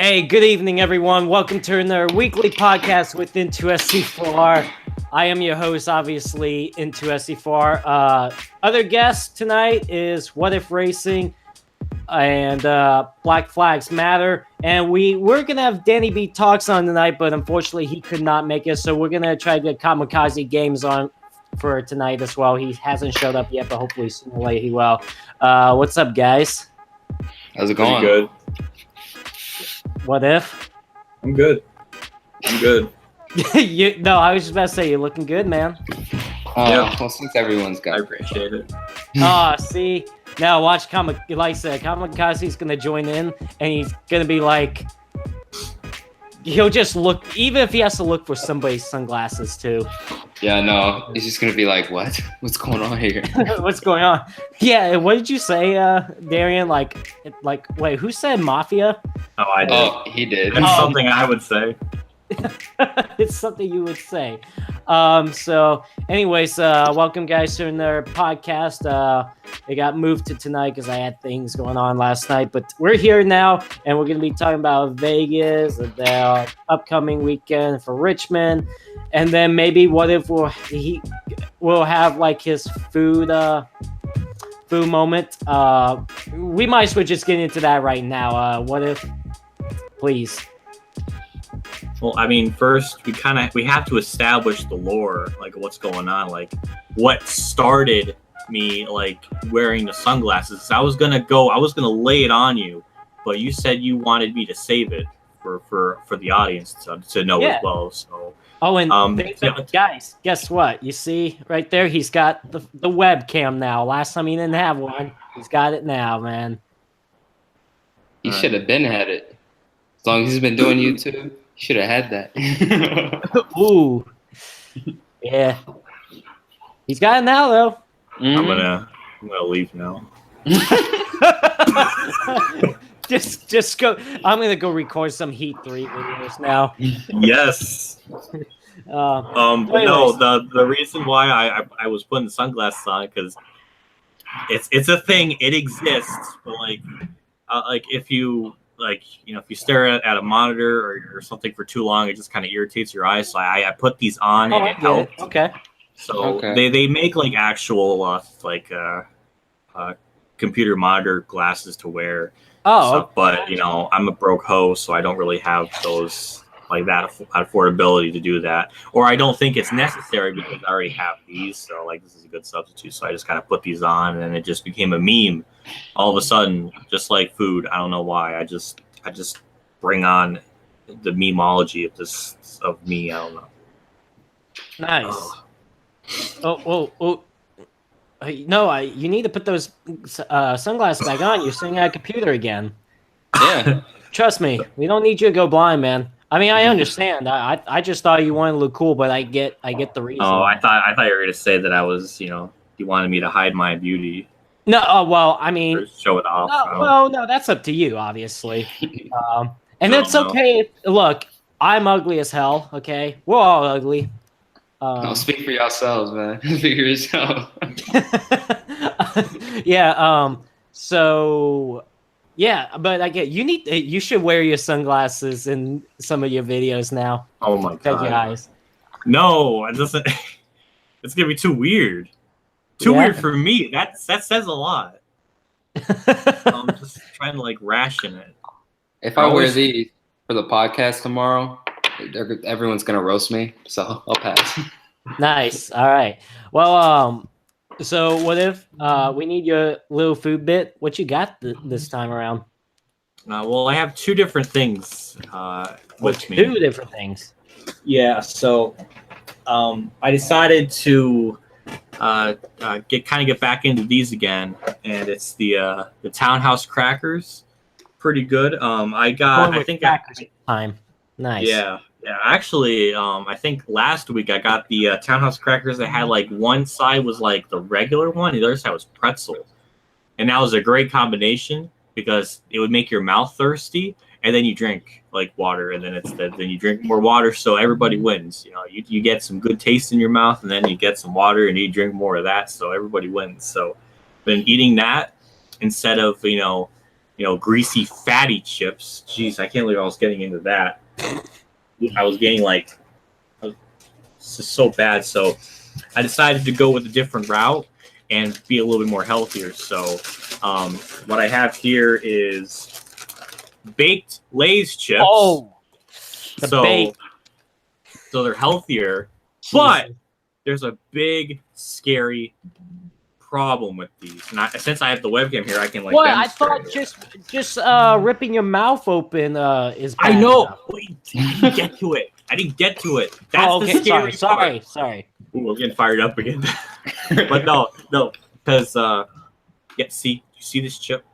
Hey, good evening, everyone. Welcome to another weekly podcast with N2SC4R. I am your host, obviously, N2SC4R. Other guest tonight is WhatiFRacing and Black Flags Matter. And we're going to have Danny B Talks on tonight, but unfortunately he could not make it. So we're going to try to get Kamikaze Games on for tonight as well. He hasn't showed up yet, but hopefully sooner or later he will. What's up, guys? How's it going? Pretty good. What if? I'm good. I was just about to say, you're looking good, man. Yeah. Well, since everyone's got I appreciate it. See? Now watch like I said, Kamikaze's going to join in, and he's going to be like, he'll just look, even if he has to look for somebody's sunglasses, too. Yeah, no. He's just going to be like, what? What's going on here? What's going on? Yeah, what did you say, Darian? Like, wait, who said Mafia? Oh, I did. Oh, he did. That's something I would say. It's something you would say. So anyways, welcome guys to another podcast. It got moved to tonight because I had things going on last night, but we're here now and we're going to be talking about Vegas, the upcoming weekend for Richmond, and then maybe what if we'll have like his food moment. We might as well just get into that right now. What if, please? Well, I mean, first we have to establish the lore, like what's going on, like what started me like wearing the sunglasses. I was gonna lay it on you, but you said you wanted me to save it for the audience to know as well. So guys, guess what? You see right there, he's got the webcam now. Last time he didn't have one. He's got it now, man. He should have had it. As long as he's been doing YouTube, he should have had that. Ooh. Yeah. He's got it now, though. Mm-hmm. I'm gonna leave now. just go. I'm gonna go record some Heat 3 videos now. Yes. But no, the reason why I was putting the sunglasses on, because it's a thing. It exists, but like if you if you stare at a monitor or something for too long, it just kind of irritates your eyes. So I put these on and it helped. Okay. So they make like actual computer monitor glasses to wear. But I'm a broke host, so I don't really have those like that affordability to do that, or I don't think it's necessary because I already have these. So like this is a good substitute. So I just kind of put these on, and then it just became a meme. All of a sudden, just like food. I don't know why. I just bring on the memeology of me. I don't know. Nice. No, you need to put those sunglasses back on. You're sitting at a computer again. Yeah. Trust me, we don't need you to go blind, man. I mean, I understand. I just thought you wanted to look cool, but I get the reason. Oh, I thought you were gonna say that I was, you wanted me to hide my beauty. No, well, I mean, show it off. No, that's up to you, obviously. And it's okay. Look, I'm ugly as hell. Okay, we're all ugly. No, speak for yourselves, man. Speak for yourself. Yeah. So. Yeah, but I get you should wear your sunglasses in some of your videos now. Oh my god! Protect your eyes. No, it doesn't. It's gonna be too weird. Weird for me. That says a lot. I'm just trying to ration it. If I wear these for the podcast tomorrow, everyone's gonna roast me. So I'll pass. Nice. All right. Well, so what if we need your little food bit? What you got this time around? Well, I have two different things with me. Two different things. Yeah. So I decided to get back into these again, and it's the Townhouse crackers. Pretty good. I think time. Nice. Yeah. Yeah, actually, I think last week I got the Townhouse crackers that had like one side was like the regular one, and the other side was pretzel, and that was a great combination because it would make your mouth thirsty, and then you drink like water, and then then you drink more water, so everybody wins. You get some good taste in your mouth, and then you get some water, and you drink more of that, so everybody wins. So, been eating that instead of greasy, fatty chips. Jeez, I can't believe I was getting into that. I was getting it's just so bad. So I decided to go with a different route and be a little bit more healthier. So what I have here is baked Lay's chips. Oh, so they're healthier, but there's a big, scary problem with these. And since I have the webcam here, I can What? I thought just ripping your mouth open is bad. I know. Wait, I didn't get to it. That's the scary part. Sorry. Ooh, we're getting fired up again. But no, because see, you see this chip?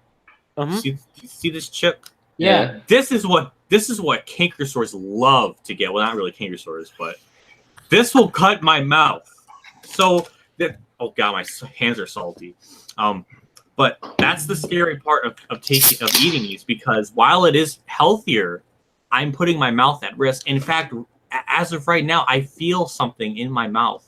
You see this chip? Yeah. This is what canker sores love to get. Well, not really canker sores, but this will cut my mouth. So oh god, my hands are salty. But that's the scary part of eating these, because while it is healthier, I'm putting my mouth at risk. In fact, as of right now, I feel something in my mouth,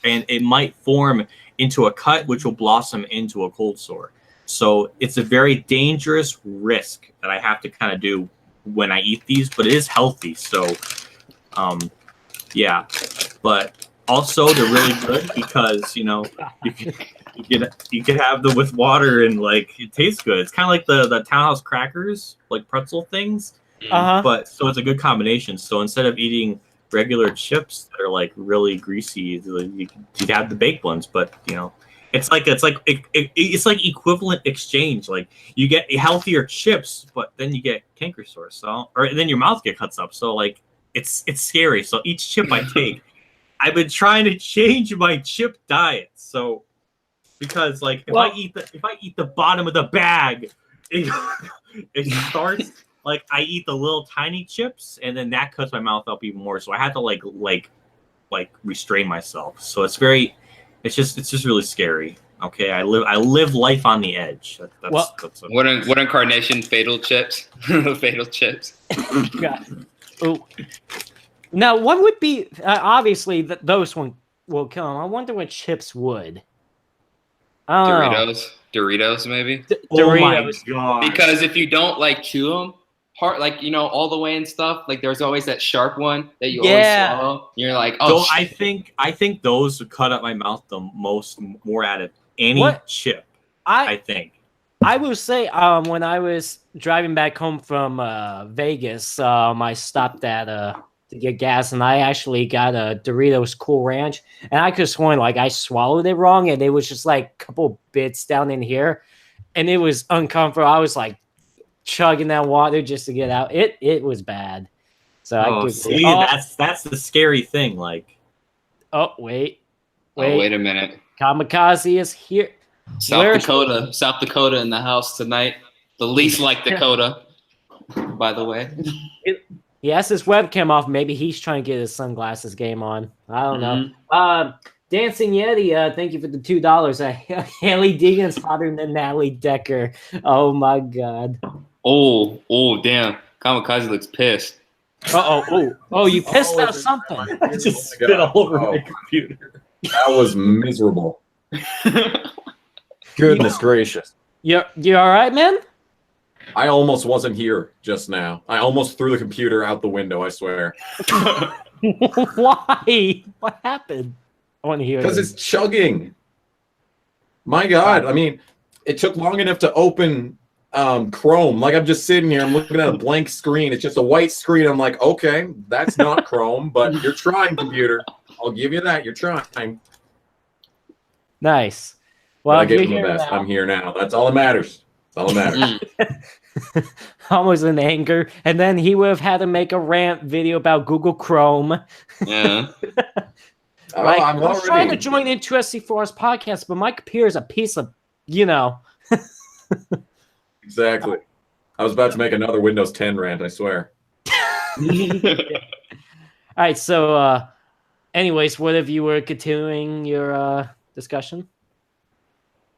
and it might form into a cut, which will blossom into a cold sore. So it's a very dangerous risk that I have to kind of do when I eat these, but it is healthy. So, yeah. But also, they're really good because you can have them with water and it tastes good. It's kind of like the Townhouse crackers, like pretzel things. But so it's a good combination. So instead of eating regular chips that are really greasy, you have the baked ones. But it's like equivalent exchange. Like you get healthier chips, but then you get canker sores. So or then your mouth cuts up. So it's scary. So each chip I take, I've been trying to change my chip diet. So because if I eat the bottom of the bag, it starts. I eat the little tiny chips, and then that cuts my mouth up even more. So I have to restrain myself. So it's just really scary. Okay, I live life on the edge. What incarnation? Fatal chips. Fatal chips. God. Oh. Now, what would be obviously those one will kill him. I wonder what chips would. Doritos, maybe. Doritos. Oh my god! Because if you don't chew them hard, all the way and stuff, there's always that sharp one that you always swallow. You're like, oh. So I think those would cut up my mouth the more out of any chip. I think. I will say, when I was driving back home from Vegas, I stopped at to get gas, and I actually got a Doritos Cool Ranch, and I could have sworn I swallowed it wrong, and it was just a couple bits down in here, and it was uncomfortable. I was chugging that water just to get out. It was bad. So that's the scary thing. Oh wait a minute. Kamikaze is here. South Dakota in the house tonight. The least Dakota, by the way. He has his webcam off. Maybe he's trying to get his sunglasses game on. I don't know. Dancing Yeti, thank you for the $2. Haley Deegan's hotter than Natalie Decker. Oh my god. Oh, damn. Kamikaze looks pissed. Oh, you pissed out something. I just spit all over my computer. That was miserable. Goodness gracious. You all right, man? I almost wasn't here just now. I almost threw the computer out the window, I swear. Why? What happened? I want to hear it. Because it's chugging. My God. I mean, it took long enough to open Chrome. I'm just sitting here. I'm looking at a blank screen. It's just a white screen. I'm like, okay, that's not Chrome, but you're trying, computer. I'll give you that. You're trying. Nice. Well, I gave him the best. I'm here now. That's all that matters. That's all that matters. Almost in anger. And then he would have had to make a rant video about Google Chrome. Yeah. I'm trying to join N2SC4R's podcast, but my computer is a piece of, Exactly. I was about to make another Windows 10 rant, I swear. All right, so anyways, what if you were continuing your discussion?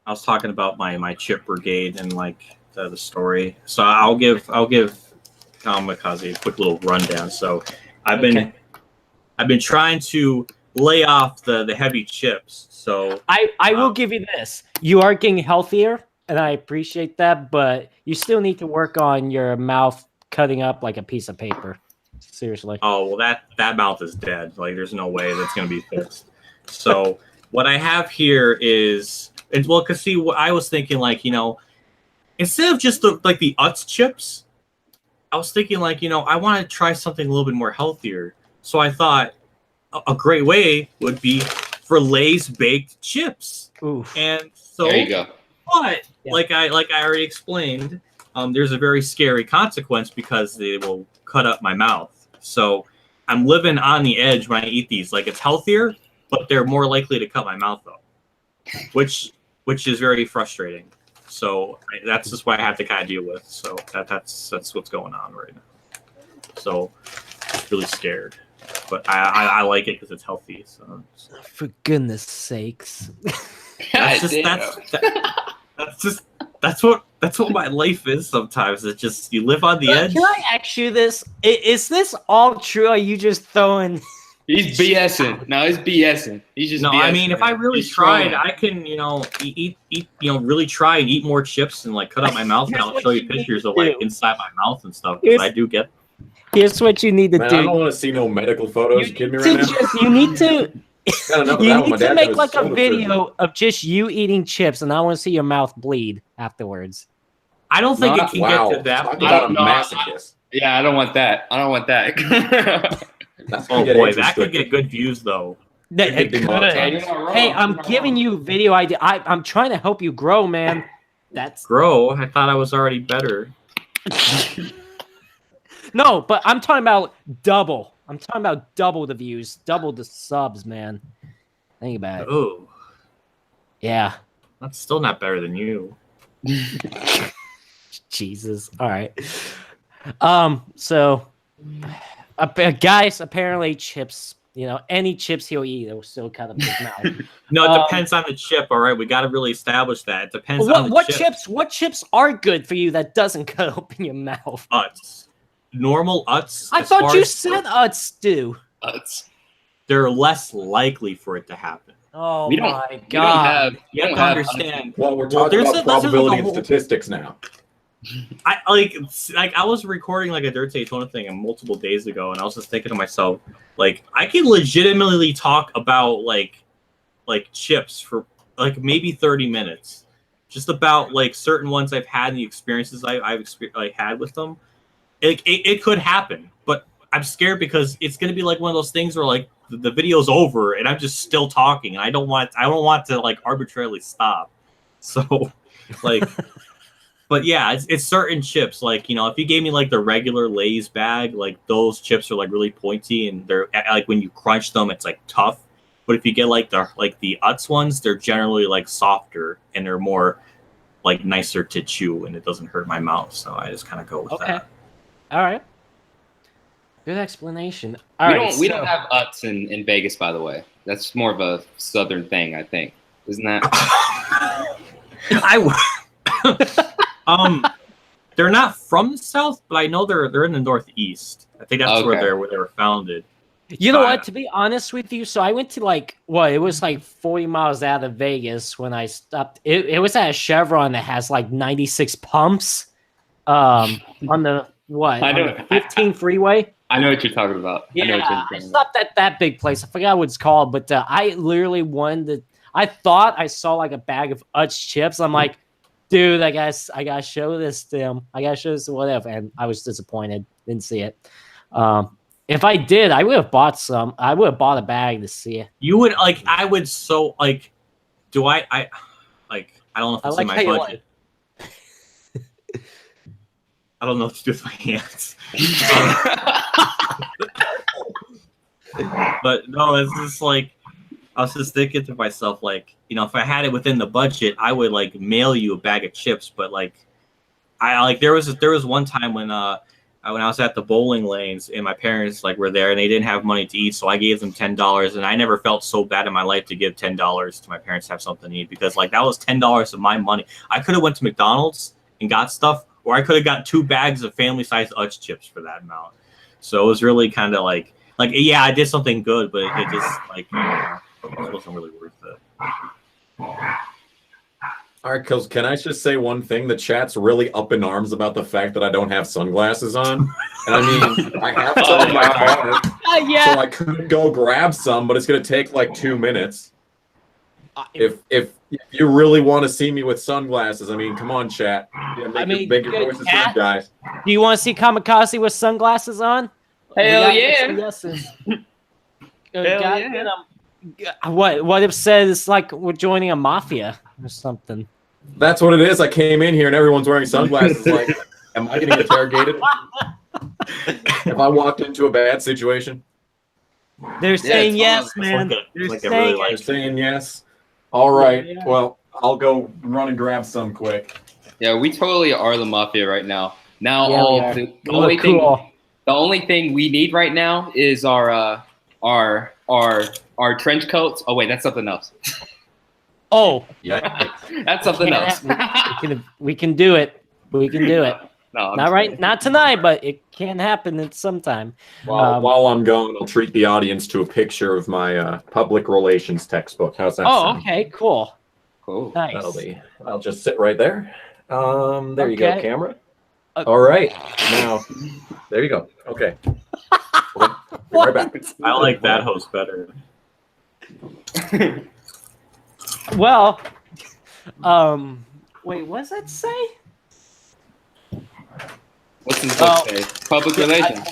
I was talking about my chip brigade and the story. So I'll give Kamikaze a quick little rundown. So I've been trying to lay off the heavy chips. So I will give you this. You are getting healthier. and I appreciate that, but you still need to work on your mouth cutting up like a piece of paper. Seriously. Oh, well, that mouth is dead. Like, there's no way that's going to be fixed. So what I have here is, because see, what I was thinking, like, instead of just the Utz chips, I was thinking, like, I want to try something a little bit more healthier. So I thought a great way would be for Lay's baked chips. Oof. And so there you go. But like I already explained, there's a very scary consequence because they will cut up my mouth. So I'm living on the edge when I eat these. Like, it's healthier, but they're more likely to cut my mouth up, which is very frustrating. So that's just what I have to kind of deal with. So that's what's going on right now. So really scared, but I like it because it's healthy. So for goodness sakes, that's what my life is sometimes. It's just you live on the edge. Can I ask you this? Is this all true? Or are you just throwing? He's BSing. No, he's BSing. He's just. No, BSing. I mean, if I really tried, I can, eat, really try and eat more chips and like cut up my mouth, and I'll show you pictures of like inside my mouth and stuff. I do get. Here's what you need to do. I don't want to see no medical photos. You kidding me right now? You need to. You need to make like a soda video of just you eating chips, and I want to see your mouth bleed afterwards. I don't think it can get to that. Talk about a masochist. Yeah, I don't want that. I don't want that. Oh boy, that could get good views though. Hey, I'm giving you video idea. I'm trying to help you grow, man. That's grow. I thought I was already better. No, but I'm talking about double. I'm talking about double the views, double the subs, man. Think about it. Oh, yeah. That's still not better than you. Jesus. All right. So, guys, apparently chips. Any chips he'll eat, it'll still cut up his mouth. No, it depends on the chip. All right, we got to really establish that. It depends on the chip. What chips are good for you that doesn't cut open your mouth? Utz. Normal Utz. I thought you said Utz, Stu. Utz. They're less likely for it to happen. Oh my God! You have to understand. Well, we're talking about probability and statistics now. I was recording like a Dirt Daytona thing multiple days ago, and I was just thinking to myself, like, I can legitimately talk about like chips for like maybe 30 minutes, just about like certain ones I've had and the experiences I've had with them. It could happen, but I'm scared because it's gonna be like one of those things where like the video's over and I'm just still talking, and I don't want to like arbitrarily stop. So, like. But yeah, it's certain chips. Like, if you gave me like the regular Lay's bag, like those chips are like really pointy and they're like when you crunch them, it's like tough. But if you get like the Utz ones, they're generally like softer and they're more like nicer to chew and it doesn't hurt my mouth. So I just kind of go with that. All right. Good explanation. We don't have Utz in Vegas, by the way. That's more of a southern thing, I think. Isn't that? They're not from the South, but I know they're in the Northeast. I think that's where they were founded. You know what? To be honest with you, so I went to it was like 40 miles out of Vegas when I stopped. It was at a Chevron that has like 96 pumps, on the 15 freeway. I know what you're talking about. Yeah, I stopped at that big place. I forgot what it's called, but I literally I thought I saw like a bag of Utz chips. I'm like, dude, I gotta show this to him. I gotta show this to whatever. And I was disappointed. Didn't see it. If I did, I would have bought some. I would have bought a bag to see it. You would I would so like. Do I don't know if it's in my budget. I don't know what to do with my hands. But no, it's just like I was just thinking to myself, like, if I had it within the budget, I would like mail you a bag of chips. But like, there was one time when I was at the bowling lanes and my parents were there and they didn't have money to eat, so I gave them $10, and I never felt so bad in my life to give $10 to my parents to have something to eat, because that was $10 of my money. I could have went to McDonald's and got stuff, or I could have got 2 bags of family-sized Utz chips for that amount. So it was really kind of like yeah, I did something good, but it just it wasn't really worth it. All right, because can I just say one thing? The chat's really up in arms about the fact that I don't have sunglasses on. And I mean, I have some in my car, so I could go grab some, but it's going to take like 2 minutes. If you really want to see me with sunglasses, I mean, come on, chat. Yeah, make your voices heard, guys. Do you want to see Kamikaze with sunglasses on? Hell yeah! Yeses. What if said it's like we're joining a mafia or something? That's what it is. I came in here and everyone's wearing sunglasses. Like, am I getting interrogated? If I walked into a bad situation? They're saying yes, man. They're saying yes. All right. Yeah. Well, I'll go run and grab some quick. Yeah, we totally are the mafia right now. Now, the only thing we need right now is our trench coats. Oh wait, that's something else. Oh, yeah, that's something else. We can do it. We can do it. No, not tonight, but it can happen at some time. While I'm gone, I'll treat the audience to a picture of my public relations textbook. How's that sound? Okay, cool. Nice. I'll just sit right there. There you go, camera. All right, now there you go. Okay. Right back. I like that host better. Well, wait, what does that say? What's this book say? Public relations.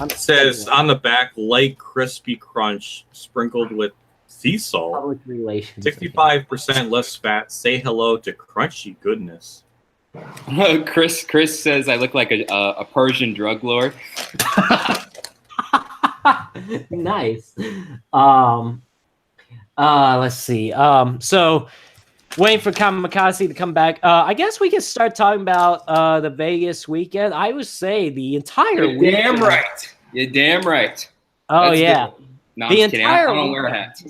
It says on the back, light crispy crunch sprinkled with sea salt. Public relations. 65% less fat. Say hello to crunchy goodness. Chris says I look like a Persian drug lord. Nice. Let's see. So waiting for Kamikaze to come back. I guess we can start talking about the Vegas weekend. I would say the entire weekend. Damn right. You're damn right. Oh, that's yeah. No, the entire I don't wear a hat.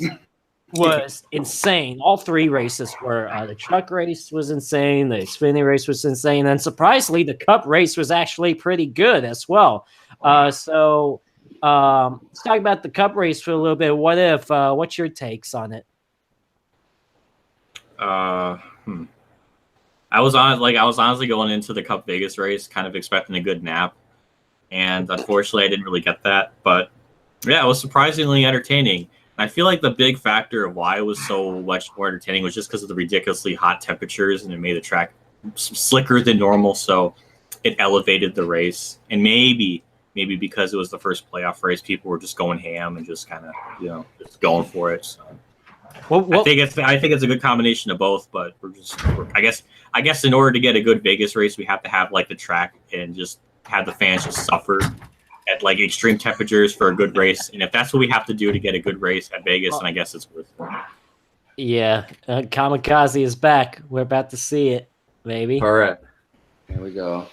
Was insane. All three races were. The truck race was insane. The Xfinity race was insane. And surprisingly, the Cup race was actually pretty good as well. So let's talk about the Cup race for a little bit. What's your takes on it? I was honestly going into the Cup Vegas race kind of expecting a good nap, and unfortunately I didn't really get that. But yeah, it was surprisingly entertaining. I feel like the big factor of why it was so much more entertaining was just because of the ridiculously hot temperatures, and it made the track slicker than normal, so it elevated the race. And maybe because it was the first playoff race, people were just going ham and just kind of just going for it. So. I think it's a good combination of both, but I guess in order to get a good Vegas race, we have to have like the track and just have the fans just suffer at like extreme temperatures for a good race. And if that's what we have to do to get a good race at Vegas, then I guess it's worth it. Yeah, Kamikaze is back. We're about to see it, maybe. All right, here we go.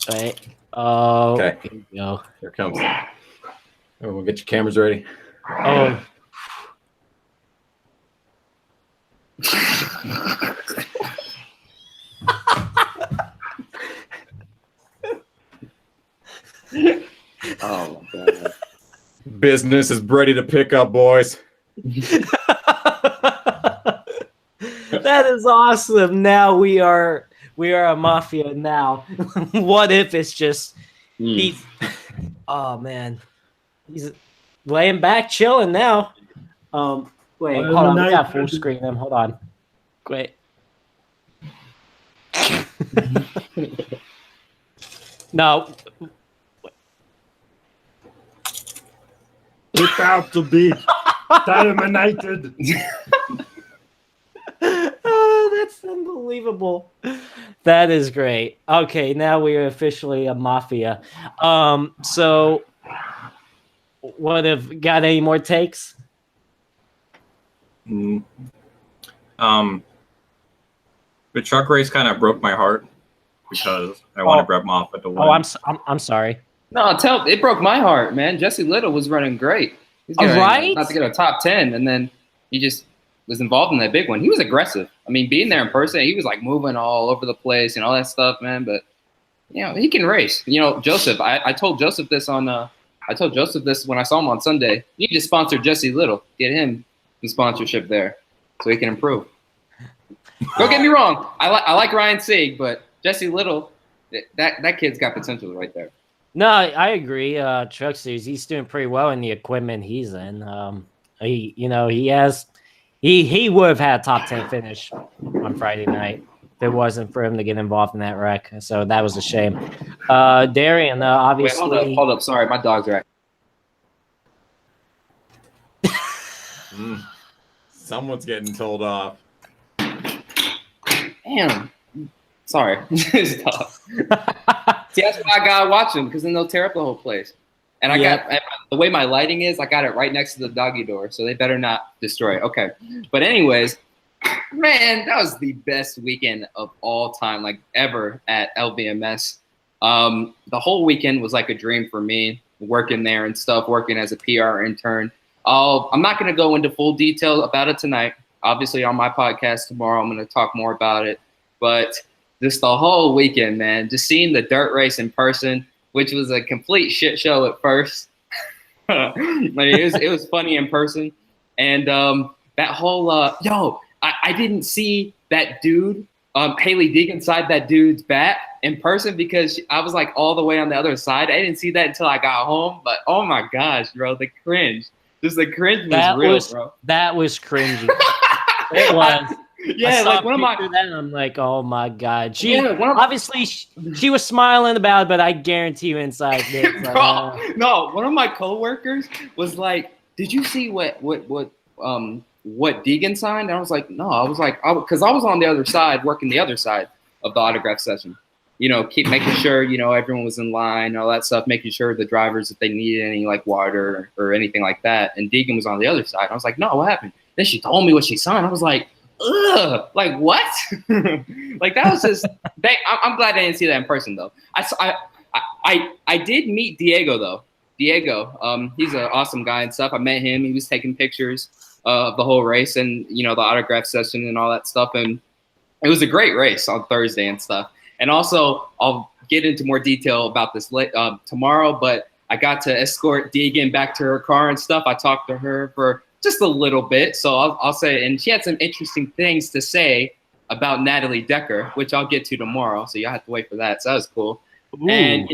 Right. Oh, okay. Here we go. Here it comes. We'll get your cameras ready. Oh. Oh my God. Business is ready to pick up, boys. That is awesome. Now we are a mafia now. What if it's just oh man. He's laying back chilling now. Wait, hold on. We got full screen him. Hold on. Wait. No. About to be terminated. Oh, that's unbelievable. That is great. Okay, now we are officially a mafia. So what have got any more takes? The truck race kind of broke my heart because I wanted Brett Moffitt to win. Oh, I'm sorry. No, it broke my heart, man. Jesse Little was running great. He's about to get a top 10, and then he just was involved in that big one. He was aggressive. I mean, being there in person, he was like moving all over the place and all that stuff, man. But he can race. Joseph. I told Joseph this when I saw him on Sunday. You need to sponsor Jesse Little. Get him the sponsorship there so he can improve. Don't get me wrong. I like Ryan Sieg, but Jesse Little, that kid's got potential right there. No, I agree. Truck Series, he's doing pretty well in the equipment he's in. He would have had a top 10 finish on Friday night if it wasn't for him to get involved in that wreck. So that was a shame. Darian, obviously. Wait, hold up. Sorry, my dog's right. Someone's getting told off. Damn. Sorry. See, that's why I gotta watch them, because then they'll tear up the whole place. And the way my lighting is, I got it right next to the doggy door, so they better not destroy it. Okay. But anyways, man, that was the best weekend of all time, like ever at LVMS. The whole weekend was like a dream for me, working there and stuff, working as a PR intern. I'm not going to go into full detail about it tonight. Obviously, on my podcast tomorrow, I'm going to talk more about it. But just the whole weekend, man, just seeing the dirt race in person, which was a complete shit show at first. It was funny in person. And that whole, I didn't see that dude, Haley Deegan, inside that dude's back in person because I was like all the way on the other side. I didn't see that until I got home. But oh my gosh, bro, the cringe. Just the cringe was real, bro. That was cringy. It was. Yeah, like one of my. Then I'm like, oh my god. Obviously she was smiling about it, but I guarantee you inside. No, one of my coworkers was like, "Did you see what Deegan signed?" And I was like, "No." I was like, because I was on the other side, working the other side of the autograph session. Keep making sure everyone was in line, all that stuff, making sure the drivers, if they needed any like water or anything like that. And Deegan was on the other side. I was like, "No, what happened?" Then she told me what she signed. I was like, ugh, like what? Like that was just. I'm glad I didn't see that in person though. I did meet Diego though. Diego, he's an awesome guy and stuff. I met him. He was taking pictures of the whole race and the autograph session and all that stuff. And it was a great race on Thursday and stuff. And also, I'll get into more detail about this tomorrow. But I got to escort Deegan back to her car and stuff. I talked to her for just a little bit. So I'll say, and she had some interesting things to say about Natalie Decker, which I'll get to tomorrow. So you'll have to wait for that. So that was cool. Ooh. And,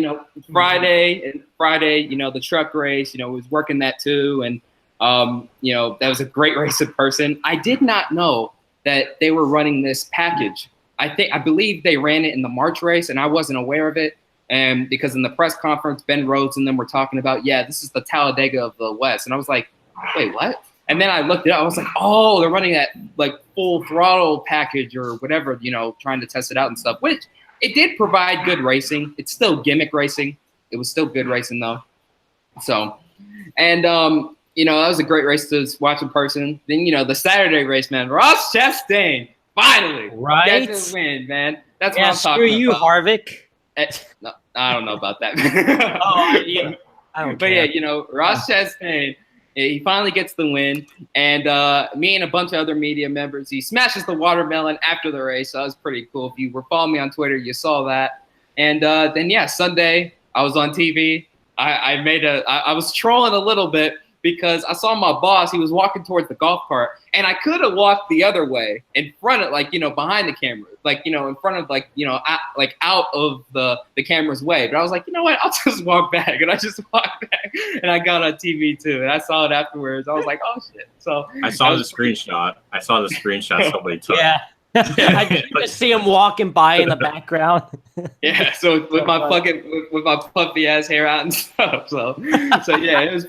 Friday, the truck race, was working that too. And, that was a great race in person. I did not know that they were running this package. I believe they ran it in the March race and I wasn't aware of it. And because in the press conference, Ben Rhodes and them were talking about, this is the Talladega of the West. And I was like, wait, what? And then I looked it up. I was like, oh, they're running that like full throttle package or whatever, trying to test it out and stuff, which it did provide good racing. It's still gimmick racing. It was still good racing though. So, and, that was a great race to watch in person. Then, the Saturday race, man, Ross Chastain, finally. Right. That's his win, man. That's what I'm talking about. Screw you, Harvick. No, I don't know about that. I don't care. But Ross Chastain, he finally gets the win. And me and a bunch of other media members, he smashes the watermelon after the race. So that was pretty cool. If you were following me on Twitter, you saw that. And then, Sunday, I was on TV. I was trolling a little bit because I saw my boss. He was walking towards the golf cart, and I could have walked the other way in front of, behind the camera, in front of, out of the camera's way. But I was like, you know what? I'll just walk back, and I just walked back, and I got on TV too, and I saw it afterwards. I was like, oh shit! So I saw the screenshot. Somebody took. Yeah. I could just see him walking by in the background. Yeah, so with my puffy ass hair out and stuff. So yeah, it was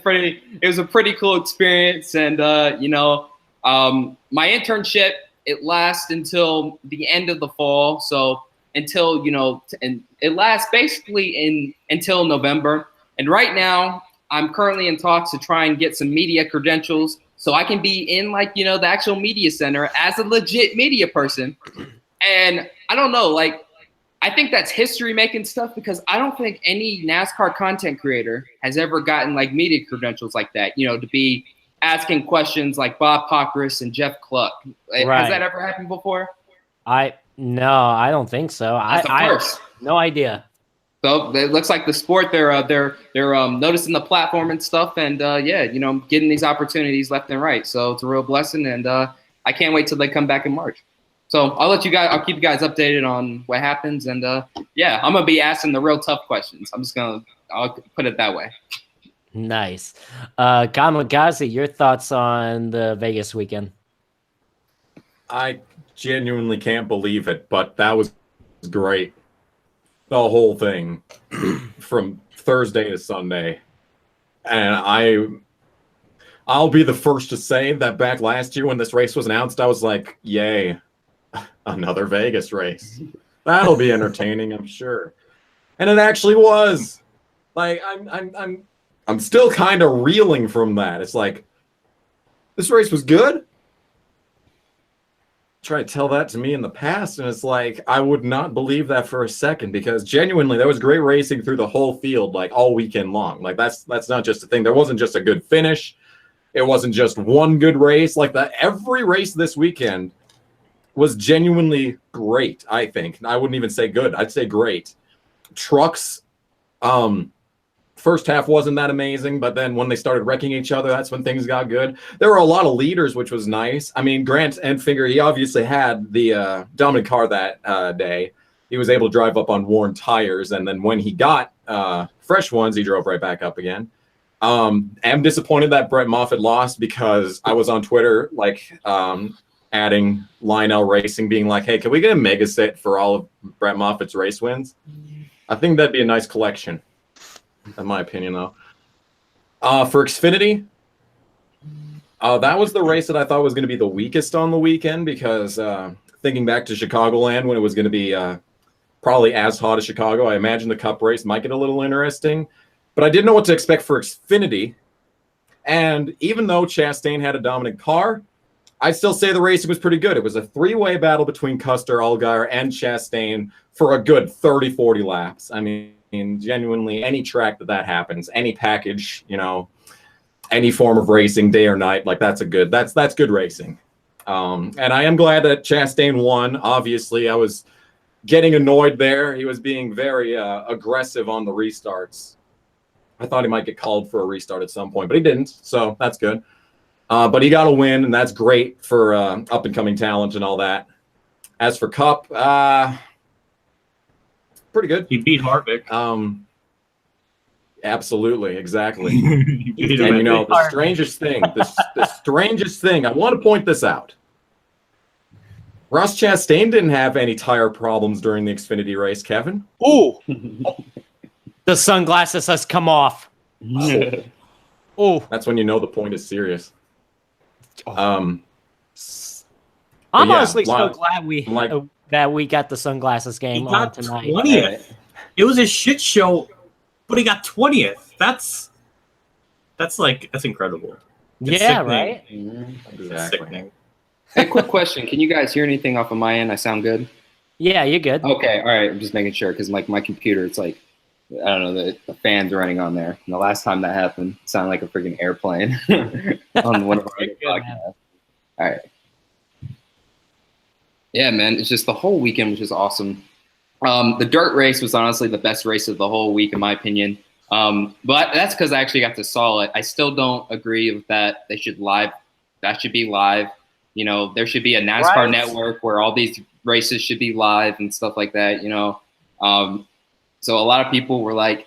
a pretty cool experience. And my internship, it lasts until the end of the fall. So until and it lasts basically until November. And right now, I'm currently in talks to try and get some media credentials, so I can be in the actual media center as a legit media person. And I don't know, I think that's history making stuff because I don't think any NASCAR content creator has ever gotten media credentials like that, to be asking questions like Bob Pockris and Jeff Cluck. Right. Has that ever happened before? No, I don't think so. No idea. So it looks like the sport, they're noticing the platform and stuff, and getting these opportunities left and right. So it's a real blessing, and I can't wait till they come back in March. So I'll keep you guys updated on what happens. And yeah, I'm going to be asking the real tough questions. I'll put it that way. Nice. Kamikaze, your thoughts on the Vegas weekend? I genuinely can't believe it, but that was great. The whole thing from Thursday to Sunday. And I'll be the first to say that back last year when this race was announced, I was like, yay, another Vegas race. That'll be entertaining, I'm sure. And it actually was. Like, I'm still kind of reeling from that. It's like, this race was good. Try to tell that to me in the past, and it's like I would not believe that for a second, because genuinely there was great racing through the whole field, like all weekend long. Like that's not just a thing. There wasn't just a good finish. It wasn't just one good race. Like that, every race this weekend was genuinely great. I think I wouldn't even say good. I'd say great. Trucks, first half wasn't that amazing, but then when they started wrecking each other, that's when things got good. There were a lot of leaders, which was nice. I mean, Grant Enfinger, he obviously had the dominant car that day. He was able to drive up on worn tires, and then when he got fresh ones, he drove right back up again. I'm disappointed that Brett Moffitt lost, because I was on Twitter, like, adding Lionel Racing, being like, hey, can we get a mega set for all of Brett Moffitt's race wins? I think that'd be a nice collection. In my opinion, though. For Xfinity, that was the race that I thought was going to be the weakest on the weekend, because thinking back to Chicagoland when it was going to be probably as hot as Chicago, I imagine the Cup race might get a little interesting. But I didn't know what to expect for Xfinity. And even though Chastain had a dominant car, I'd still say the racing was pretty good. It was a three-way battle between Custer, Allgaier, and Chastain for a good 30, 40 laps. I mean, genuinely, any track that happens, any package, you know, any form of racing, day or night, like that's good racing. And I am glad that Chastain won. Obviously, I was getting annoyed there. He was being very aggressive on the restarts. I thought he might get called for a restart at some point, but he didn't, so that's good. But he got a win, and that's great for up-and-coming talent and all that. As for Cup, pretty good. He beat Harvick. Absolutely, exactly. And you know, the strangest thing, I want to point this out. Ross Chastain didn't have any tire problems during the Xfinity race, Kevin. Ooh. The sunglasses has come off. Oh. That's when you know the point is serious. I'm honestly so glad that we got the sunglasses game on tonight. 20th. It was a shit show, but he got 20th. That's incredible. It's sickening. Right? Exactly. Hey, quick question. Can you guys hear anything off of my end? I sound good? Yeah, you're good. Okay, all right. I'm just making sure, because like my computer, it's like, I don't know, the fan's running on there. And the last time that happened, it sounded like a freaking airplane on one of our podcasts. All right. Yeah, man, it's just the whole weekend was just awesome. The dirt race was honestly the best race of the whole week, in my opinion. But that's because I actually got to saw it. I still don't agree with that. That should be live. You know, there should be a NASCAR network where all these races should be live and stuff like that, you know. So a lot of people were like,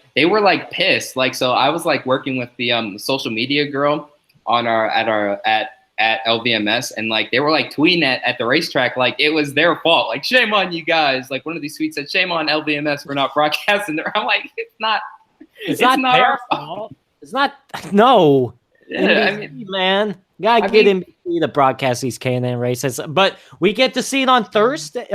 pissed. Like, so I was like working with the social media girl at LVMS, and like they were like tweeting at the racetrack like it was their fault. Like, shame on you guys. Like one of these tweets said, shame on LVMS for not broadcasting there. I'm like, it's not our fault. It's not. No. Yeah, I mean, man, gotta get NBC to broadcast these K&N races, but we get to see it on Thursday.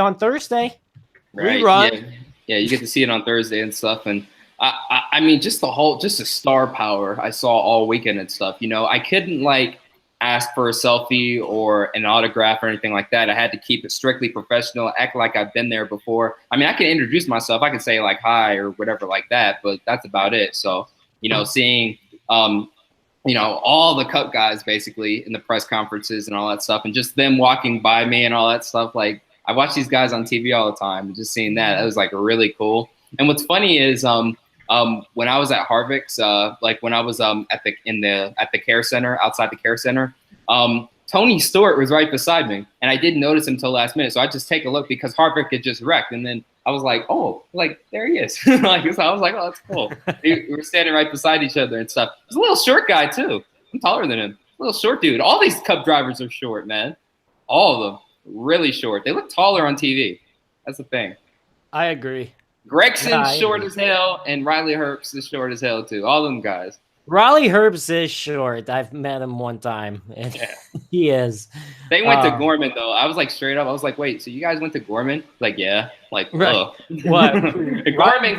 Right? Rerun. Yeah, you get to see it on Thursday and stuff, and I mean, just the star power I saw all weekend and stuff. You know, I couldn't like ask for a selfie or an autograph or anything like that. I had to keep it strictly professional, act like I've been there before. I mean, I can introduce myself. I can say like hi or whatever like that, but that's about it. So, you know, seeing, you know, all the Cup guys basically in the press conferences and all that stuff, and just them walking by me and all that stuff. Like, I watch these guys on TV all the time, and just seeing that was like really cool. And what's funny is when I was at Harvick's, like when I was at the care center, outside the care center, Tony Tony Stewart was right beside me, and I didn't notice him until last minute. So I just take a look because Harvick had just wrecked, and then I was like, oh, like there he is. Like so I was like, oh, that's cool. We were standing right beside each other and stuff. He's a little short guy too. I'm taller than him. A little short dude. All these Cup drivers are short, man. All of them, really short. They look taller on TV. That's the thing. I agree. Gregson's short as hell, and Riley Herbst is short as hell too. All them guys. Riley Herbst is short. I've met him one time, and he is. They went to Gorman though. I was like straight up. I was like, wait, so you guys went to Gorman? Like, yeah. Like, right. What? Gorman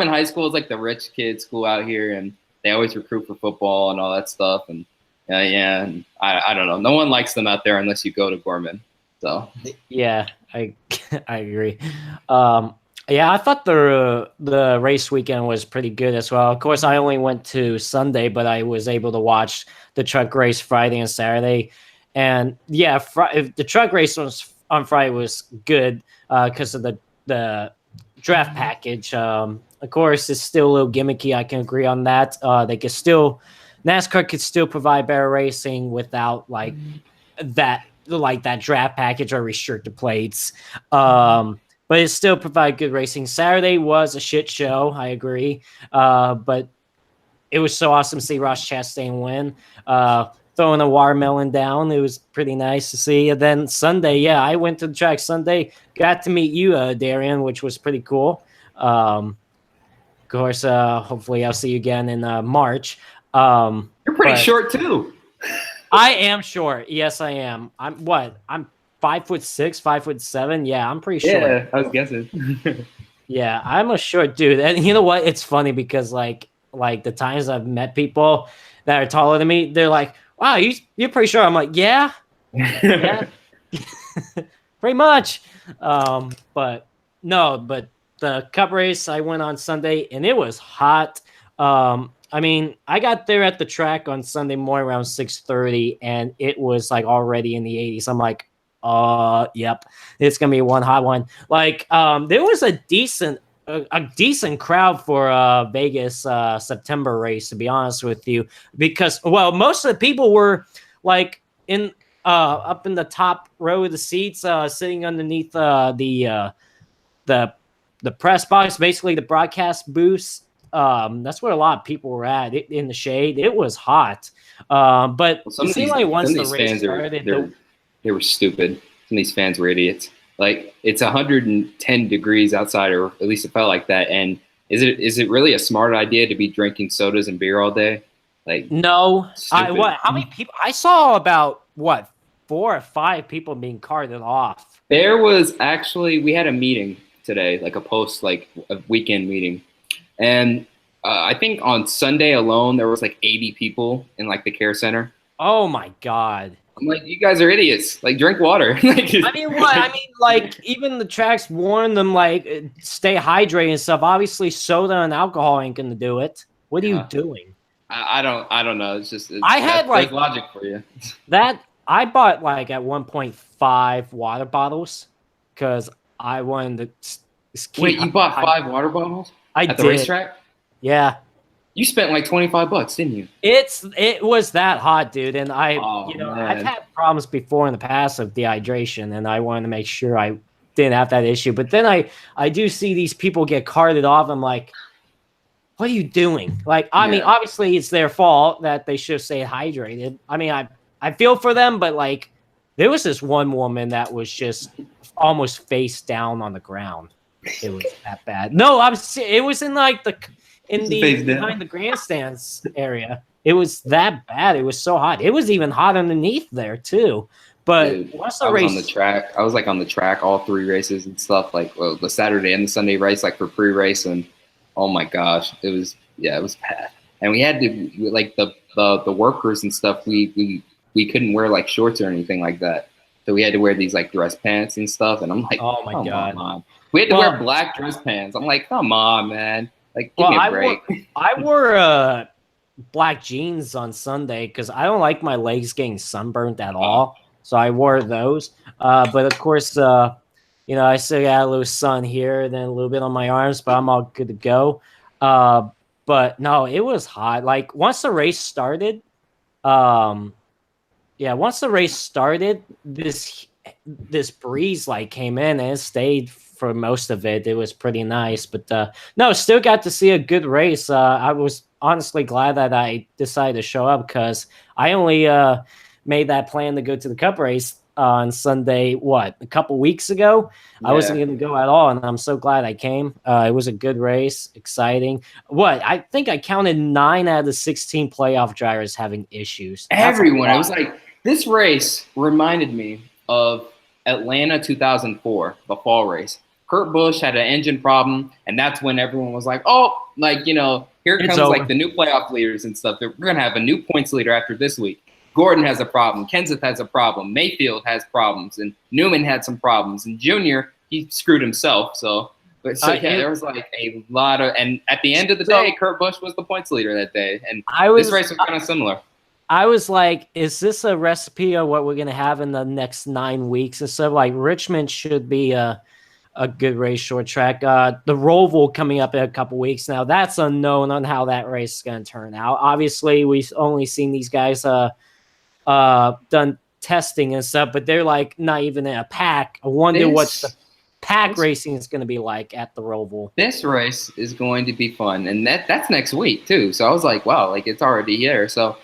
High School is like the rich kid school out here, and they always recruit for football and all that stuff. And yeah, and I don't know. No one likes them out there unless you go to Gorman. So yeah, I agree. Yeah, I thought the race weekend was pretty good as well. Of course, I only went to Sunday, but I was able to watch the truck race Friday and Saturday. And yeah, the truck race on Friday was good because of the draft package. Of course, it's still a little gimmicky. I can agree on that. NASCAR could still provide better racing without like that draft package or restricted plates. But it still provided good racing. Saturday was a shit show, I agree. But it was so awesome to see Ross Chastain win. Throwing a watermelon down, it was pretty nice to see. And then Sunday, yeah, I went to the track Sunday. Got to meet you, Darian, which was pretty cool. Of course, hopefully I'll see you again in March. You're pretty short, too. I am short. Yes, I am. I'm 5'6", 5'7". Yeah, I'm pretty short. Yeah, I was guessing. Yeah, I'm a short dude. And you know what? It's funny because like the times I've met people that are taller than me, they're like, wow, you're pretty short. I'm like, yeah. Yeah. Pretty much. But the Cup race, I went on Sunday and it was hot. I mean, I got there at the track on Sunday morning around 6:30 and it was like already in the 80s. I'm like, yep, it's gonna be one hot one. Like, there was a decent crowd for Vegas September race, to be honest with you, because most of the people were like in up in the top row of the seats, sitting underneath the press box, basically the broadcast booth. That's where a lot of people were at in the shade. It was hot, but it seemed like once the race started, they were stupid. Some of these fans were idiots. Like, it's 110 degrees outside, or at least it felt like that. And is it really a smart idea to be drinking sodas and beer all day? Like, no. How many people? I saw about 4 or 5 people being carted off. There was actually, we had a meeting today, like a weekend meeting. And I think on Sunday alone, there was like 80 people in like the care center. Oh my God. I'm like, you guys are idiots. Like, drink water. I mean, what? I mean, like, even the tracks warn them, like, stay hydrated and stuff. Obviously, soda and alcohol ain't gonna do it. What are you doing? I don't know. It's I had like logic for you. That I bought like at 1.5 water bottles because I wanted to. Wait, you bought 5 water bottles? At the racetrack? Yeah. You spent like $25, didn't you? It was that hot, dude, and I've man. had problems before in the past of dehydration, and I wanted to make sure I didn't have that issue. But then I do see these people get carted off. I'm like, what are you doing? Like, I mean, obviously it's their fault that they should stay hydrated. I mean, I feel for them, but like, there was this one woman that was just almost face down on the ground. It was that bad. No, it was in like behind the grandstands area. It was that bad. It was so hot. It was even hot underneath there too. But dude, I was on the track. I was like on the track all 3 races and stuff. Like the Saturday and the Sunday race, like for pre-race, and oh my gosh, it was bad. And we had to like the workers and stuff. We couldn't wear like shorts or anything like that. So we had to wear these like dress pants and stuff. And I'm like, oh my God. On. We had to wear black dress pants. I'm like, come on, man. Like, give me a break. I wore black jeans on Sunday because I don't like my legs getting sunburned at all. So I wore those. But of course, I still got a little sun here, then a little bit on my arms, but I'm all good to go. But no, it was hot. Like, once the race started, once the race started, this breeze like came in and it stayed for most of it. It was pretty nice, but no, still got to see a good race. I was honestly glad that I decided to show up because I only made that plan to go to the Cup race on Sunday, a couple weeks ago. Yeah. I wasn't going to go at all, and I'm so glad I came. It was a good race, exciting. I think I counted 9 out of the 16 playoff drivers having issues. Everyone. I was like, this race reminded me of Atlanta 2004, the fall race. Kurt Busch had an engine problem, and that's when everyone was like, oh, like, here comes like the new playoff leaders and stuff. We're going to have a new points leader after this week. Gordon has a problem. Kenseth has a problem. Mayfield has problems. And Newman had some problems. And Junior, he screwed himself. There was like a lot of – and at the end of the day, Kurt Busch was the points leader that day. And this race was kind of similar. I was like, is this a recipe of what we're going to have in the next 9 weeks? And so, like, Richmond should be a good race, short track. The Roval coming up in a couple weeks now. That's unknown on how that race is going to turn out. Obviously, we've only seen these guys done testing and stuff, but they're like not even in a pack. I wonder what the pack racing is going to be like at the Roval. This race is going to be fun, and that's next week too. So I was like, wow, like it's already here. So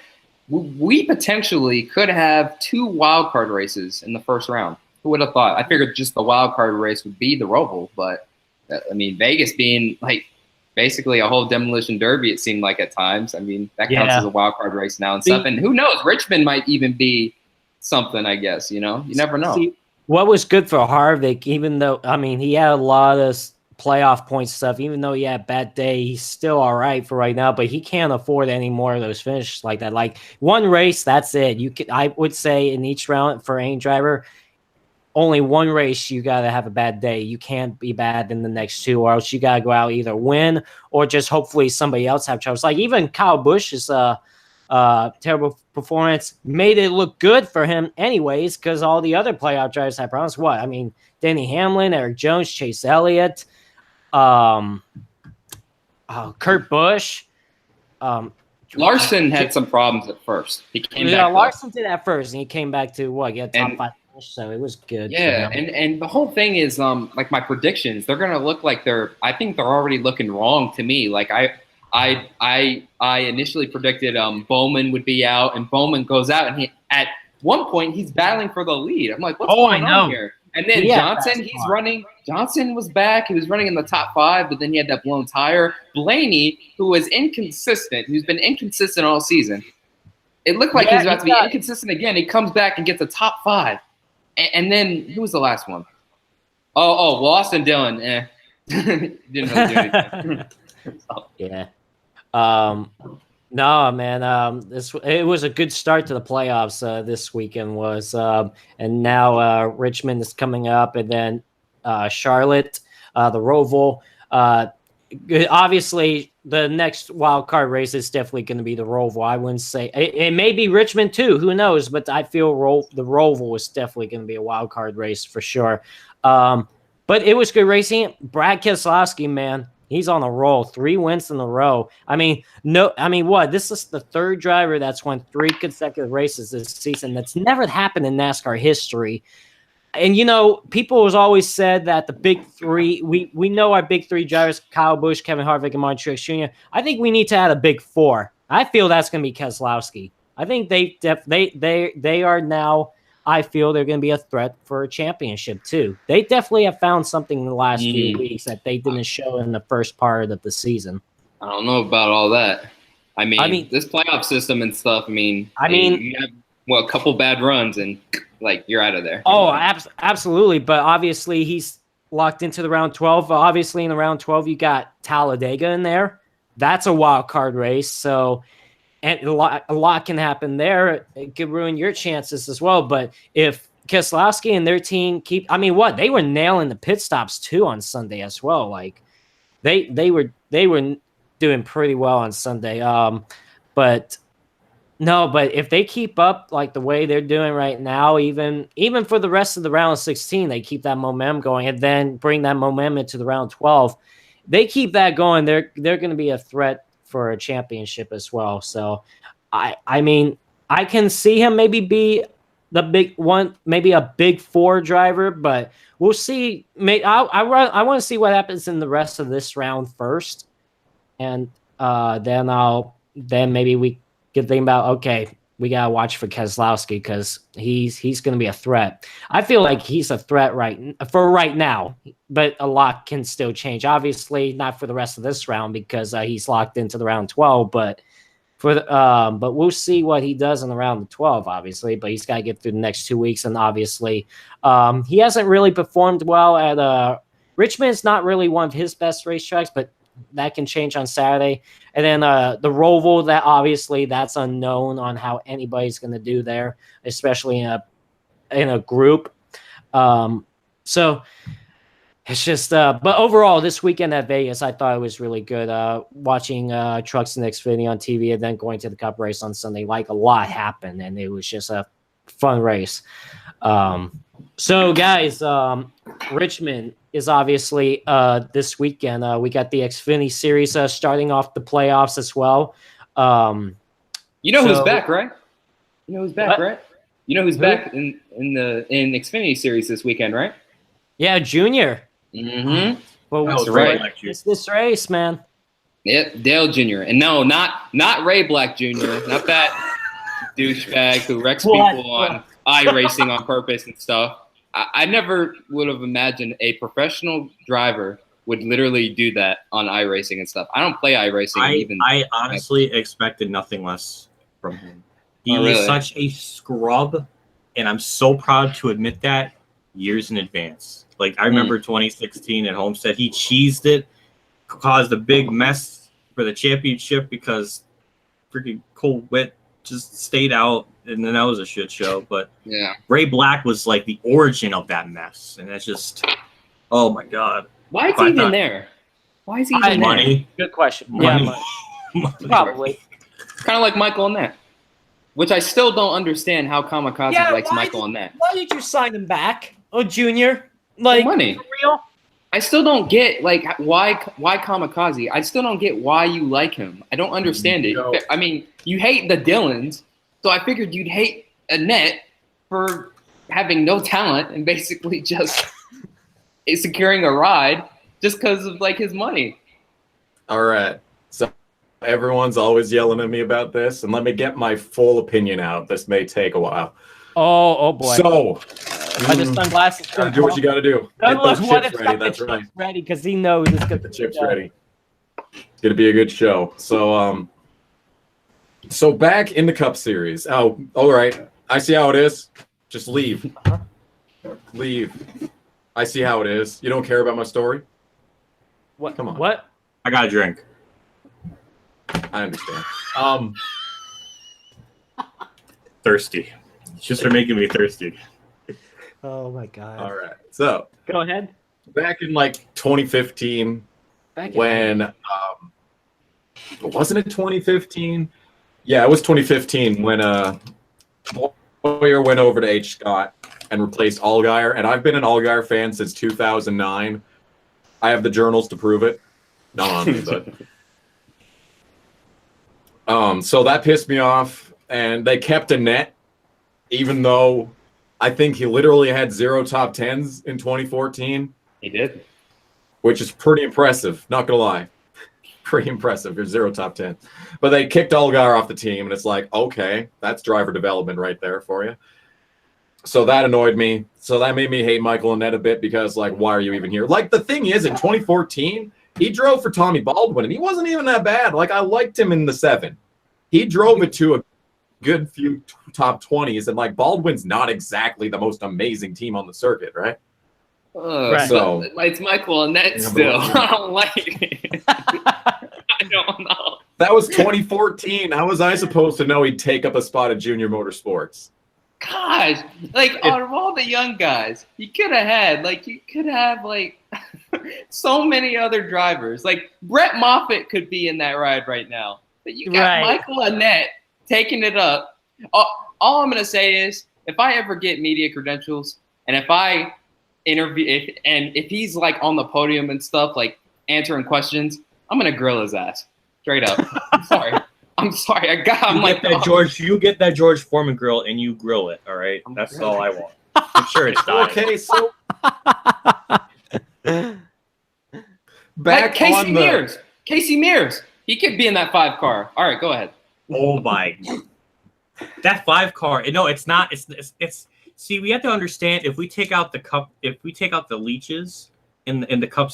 we potentially could have 2 wild card races in the first round. Who would have thought? I figured just the wild card race would be the Roval, but I mean, Vegas being like basically a whole demolition derby, it seemed like at times. I mean, that counts as a wild card race now and stuff. And who knows? Richmond might even be something, I guess. You never know. See, what was good for Harvick, even though, I mean, he had a lot of playoff point stuff, even though he had a bad day, he's still all right for right now, but he can't afford any more of those finishes like that. Like one race, that's it. I would say in each round for any driver, only one race you got to have a bad day. You can't be bad in the next 2, or else you got to go out either win or just hopefully somebody else have troubles. Like even Kyle Busch's terrible performance made it look good for him anyways, because all the other playoff drivers had problems. I mean, Denny Hamlin, Eric Jones, Chase Elliott, Kurt Busch. Larson had some problems at first. He came back. Larson did at first, and he came back to get top 5. So it was good. Yeah, and the whole thing is like my predictions, they're gonna look like I think they're already looking wrong to me. Like I initially predicted Bowman would be out, and Bowman goes out, and at one point he's battling for the lead. I'm like, what's going on here? And then Johnson, he's running. Johnson was back. He was running in the top 5, but then he had that blown tire. Blaney, who was inconsistent, who's been inconsistent all season. It looked like he's about to be inconsistent again. He comes back and gets a top 5. And then who was the last one? Well, Austin Dillon. Didn't really do anything. Yeah. No, man. It was a good start to the playoffs. This weekend was, and now Richmond is coming up, and then Charlotte, the Roval. Obviously, the next wild card race is definitely going to be the Roval. I wouldn't say it may be Richmond too. Who knows? But I feel the Roval is definitely going to be a wild card race for sure. But it was good racing. Brad Keselowski, man, he's on a roll. 3 wins in a row. I mean, what? This is the 3rd driver that's won 3 consecutive races this season. That's never happened in NASCAR history. And, people has always said that the big 3, we know our big 3 drivers, Kyle Busch, Kevin Harvick, and Martin Truex Jr. I think we need to add a big 4. I feel that's going to be Keselowski. I think they are now, I feel they're going to be a threat for a championship too. They definitely have found something in the last few weeks that they didn't show in the first part of the season. I don't know about all that. I mean this playoff system and stuff, you have, a couple bad runs and like you're out of there. Oh, absolutely. But obviously he's locked into the round 12. Obviously in the round 12, you got Talladega in there. That's a wild card race. So, and a lot can happen there. It could ruin your chances as well. But if Keselowski and their team they were nailing the pit stops too on Sunday as well. Like they were doing pretty well on Sunday. But if they keep up like the way they're doing right now, even for the rest of the round 16, they keep that momentum going and then bring that momentum into the round 12. They keep that going. They're going to be a threat for a championship as well. So, I mean, I can see him maybe be the big one, maybe a big 4 driver, but we'll see. I want to see what happens in the rest of this round first, and then maybe we could think about, okay, we gotta watch for Keselowski because he's going to be a threat. I feel like he's a threat right now, but a lot can still change. Obviously, not for the rest of this round because he's locked into the round 12. But but we'll see what he does in the round of 12. Obviously, but he's got to get through the next 2 weeks, and obviously, he hasn't really performed well at Richmond's not really one of his best racetracks, but that can change on Saturday. And then the Roval, that's unknown on how anybody's going to do there, especially in a group. So it's just but overall this weekend at Vegas, I thought it was really good. Watching Trucks and Xfinity on TV and then going to the Cup race on Sunday, like a lot happened, and it was just a fun race. So guys, Richmond is obviously this weekend. We got the Xfinity Series starting off the playoffs as well. Who's back, right? You know who's back, right? You know who's back in Xfinity Series this weekekend, right? Yeah, Junior. Mm-hmm. Well, that's right. It's this race, man. Yep, Dale Jr. And no, not Ray Black Jr. Not that douchebag who wrecks people on iRacing on purpose and stuff. I never would have imagined a professional driver would literally do that on iRacing and stuff. I don't play iRacing. I honestly expected nothing less from him. He is such a scrub, and I'm so proud to admit that years in advance. Like, I remember 2016 at Homestead, he cheesed it, caused a big mess for the championship because freaking Cole Witt just stayed out, and then that was a shit show. But yeah, Ray Black was like the origin of that mess, and it's just, oh my god. Why is he even there? Why is he even money? there? Good question. Money. Yeah, probably. Kind of like Michael Annett, which I still don't understand how Kamikaze likes Michael Annett. Why did you sign him back? Oh, Junior, like money. For real? I still don't get like why Kamikaze. I still don't get why you like him. I don't understand it. I mean, you hate the Dillons, so I figured you'd hate Annett for having no talent and basically just securing a ride just because of like his money. All right, so everyone's always yelling at me about this, and let me get my full opinion out. This may take a while. Oh boy. So. The sunglasses. Gotta do what you gotta do. Get those chips ready. That's right. Ready, because he knows it's gonna get the chips ready. It's gonna be a good show. So so back in the Cup Series. Oh, all right. I see how it is. Just leave. Leave. I see how it is. You don't care about my story? What? Come on. What? I got a drink. I understand. Thirsty. It's just for making me thirsty. Oh my god. All right. So go ahead. Back in like 2015, when wasn't it 2015? Yeah, it was 2015 when Boyer went over to H. Scott and replaced Allgaier, and I've been an Allgaier fan since 2009. I have the journals to prove it. Not on me, but so that pissed me off, and they kept Annett, even though I think he literally had 0 top 10s in 2014. He did. Which is pretty impressive, not going to lie. Pretty impressive. You're 0 top 10. But they kicked Allgaier off the team, and it's like, okay, that's driver development right there for you. So that annoyed me. So that made me hate Michael Annett a bit because, like, why are you even here? Like, the thing is, in 2014, he drove for Tommy Baldwin, and he wasn't even that bad. Like, I liked him in the 7. He drove it to a good few top 20s, and like Baldwin's not exactly the most amazing team on the circuit, right? Right. So it's Michael Annett still. I don't like it. I don't know. That was 2014. How was I supposed to know he'd take up a spot at Junior Motorsports? Gosh, like out of all the young guys, you could have so many other drivers. Like Brett Moffitt could be in that ride right now, but you got Michael Annett taking it up. All I'm going to say is if I ever get media credentials and if I interview if he's like on the podium and stuff, like answering questions, I'm going to grill his ass straight up. I'm sorry. I'm sorry. I'm like that George. You get that George Foreman grill and you grill it. All right, that's all I want. I'm sure it's dying. Okay, so back Casey on Mears. Casey Mears. He could be in that 5 car. All right, go ahead. Oh my, that 5 car. No, it's not. It's. See, we have to understand if we take out the leeches in the cup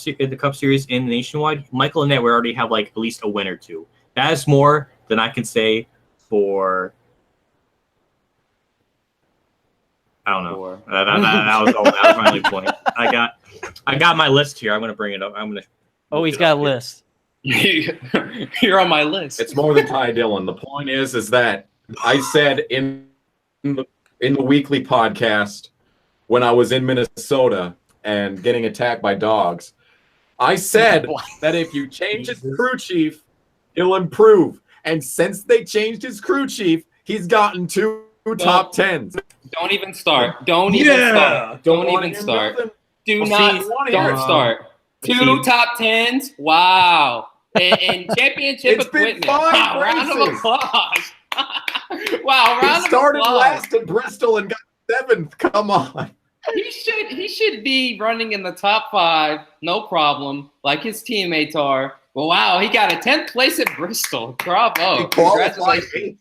series in Nationwide, Michael and Annett we already have like at least a win or 2. That is more than I can say for. I don't know. That was my only point. I got my list here. I'm gonna bring it up. Oh, he's got a list. You're on my list. It's more than Ty Dillon. The point is that I said in the weekly podcast when I was in Minnesota and getting attacked by dogs, I said that if you change his crew chief, he'll improve. And since they changed his crew chief, he's gotten 2 top 10s. Don't even start. Don't even start. Don't even start. Don't start. 2 top 10s. Wow. And championship equipment. Wow, round of applause. Wow, round of applause. He started last at Bristol and got 7th. Come on. He should be running in the top 5, no problem, like his teammates are. Well, wow, he got a 10th place at Bristol. Bravo. Congratulations.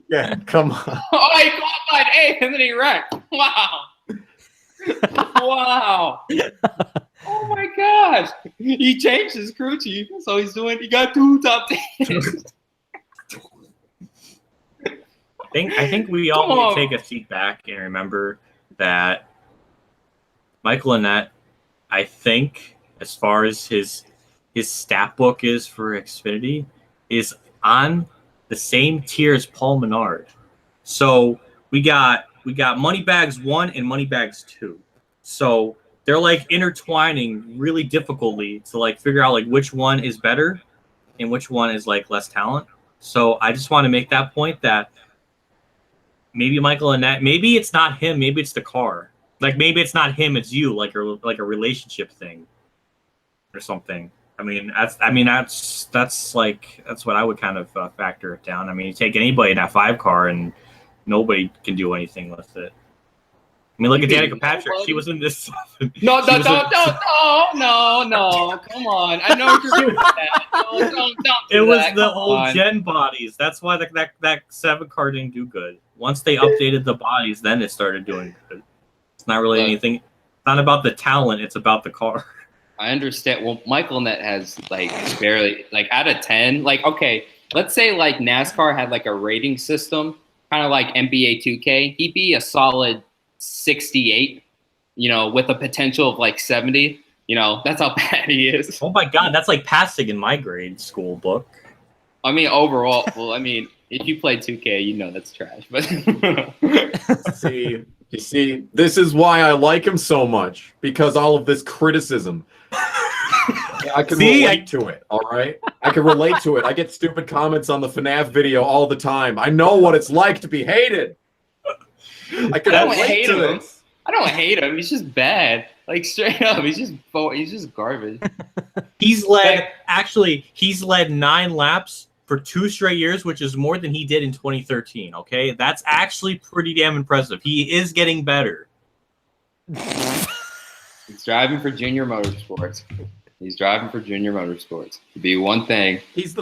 Yeah, come on. Oh, he qualified 8th and then he wrecked. Wow. Wow. Oh my gosh. He changed his crew chief, so he got 2 top 10s. I think we all need to take a seat back and remember that Michael Annett, I think, as far as his stat book is for Xfinity, is on the same tier as Paul Menard. So we got Moneybags 1 and Moneybags 2. So they're like intertwining really difficultly to like figure out like which one is better and which one is like less talent. So I just want to make that point that maybe Michael Annett, maybe it's not him, maybe it's the car. Like maybe it's not him, it's you, like a relationship thing or something. That's what I would kind of factor it down. I mean, you take anybody in that 5 car and nobody can do anything with it. I mean, look at Danica Patrick. She was in this. No. Come on. I know what you're doing. Don't it was the old gen bodies. That's why that 7 car didn't do good. Once they updated the bodies, then it started doing good. It's not really anything. It's not about the talent. It's about the car. I understand. Well, Michael Annett has like barely like out of 10. Like, okay, let's say like NASCAR had like a rating system, kind of like NBA 2K. He'd be a solid 68, with a potential of like 70. That's how bad he is. Oh my God, that's like passing in my grade school book. I mean, overall, if you play 2K, that's trash. But you see, this is why I like him so much, because all of this criticism. I can relate to it, all right? I can relate to it. I get stupid comments on the FNAF video all the time. I know what it's like to be hated. I don't hate him. I don't hate him. He's just bad. Like straight up, he's just garbage. He's led 9 laps for 2 straight years, which is more than he did in 2013. Okay, that's actually pretty damn impressive. He is getting better. He's driving for Junior Motorsports. To be one thing. His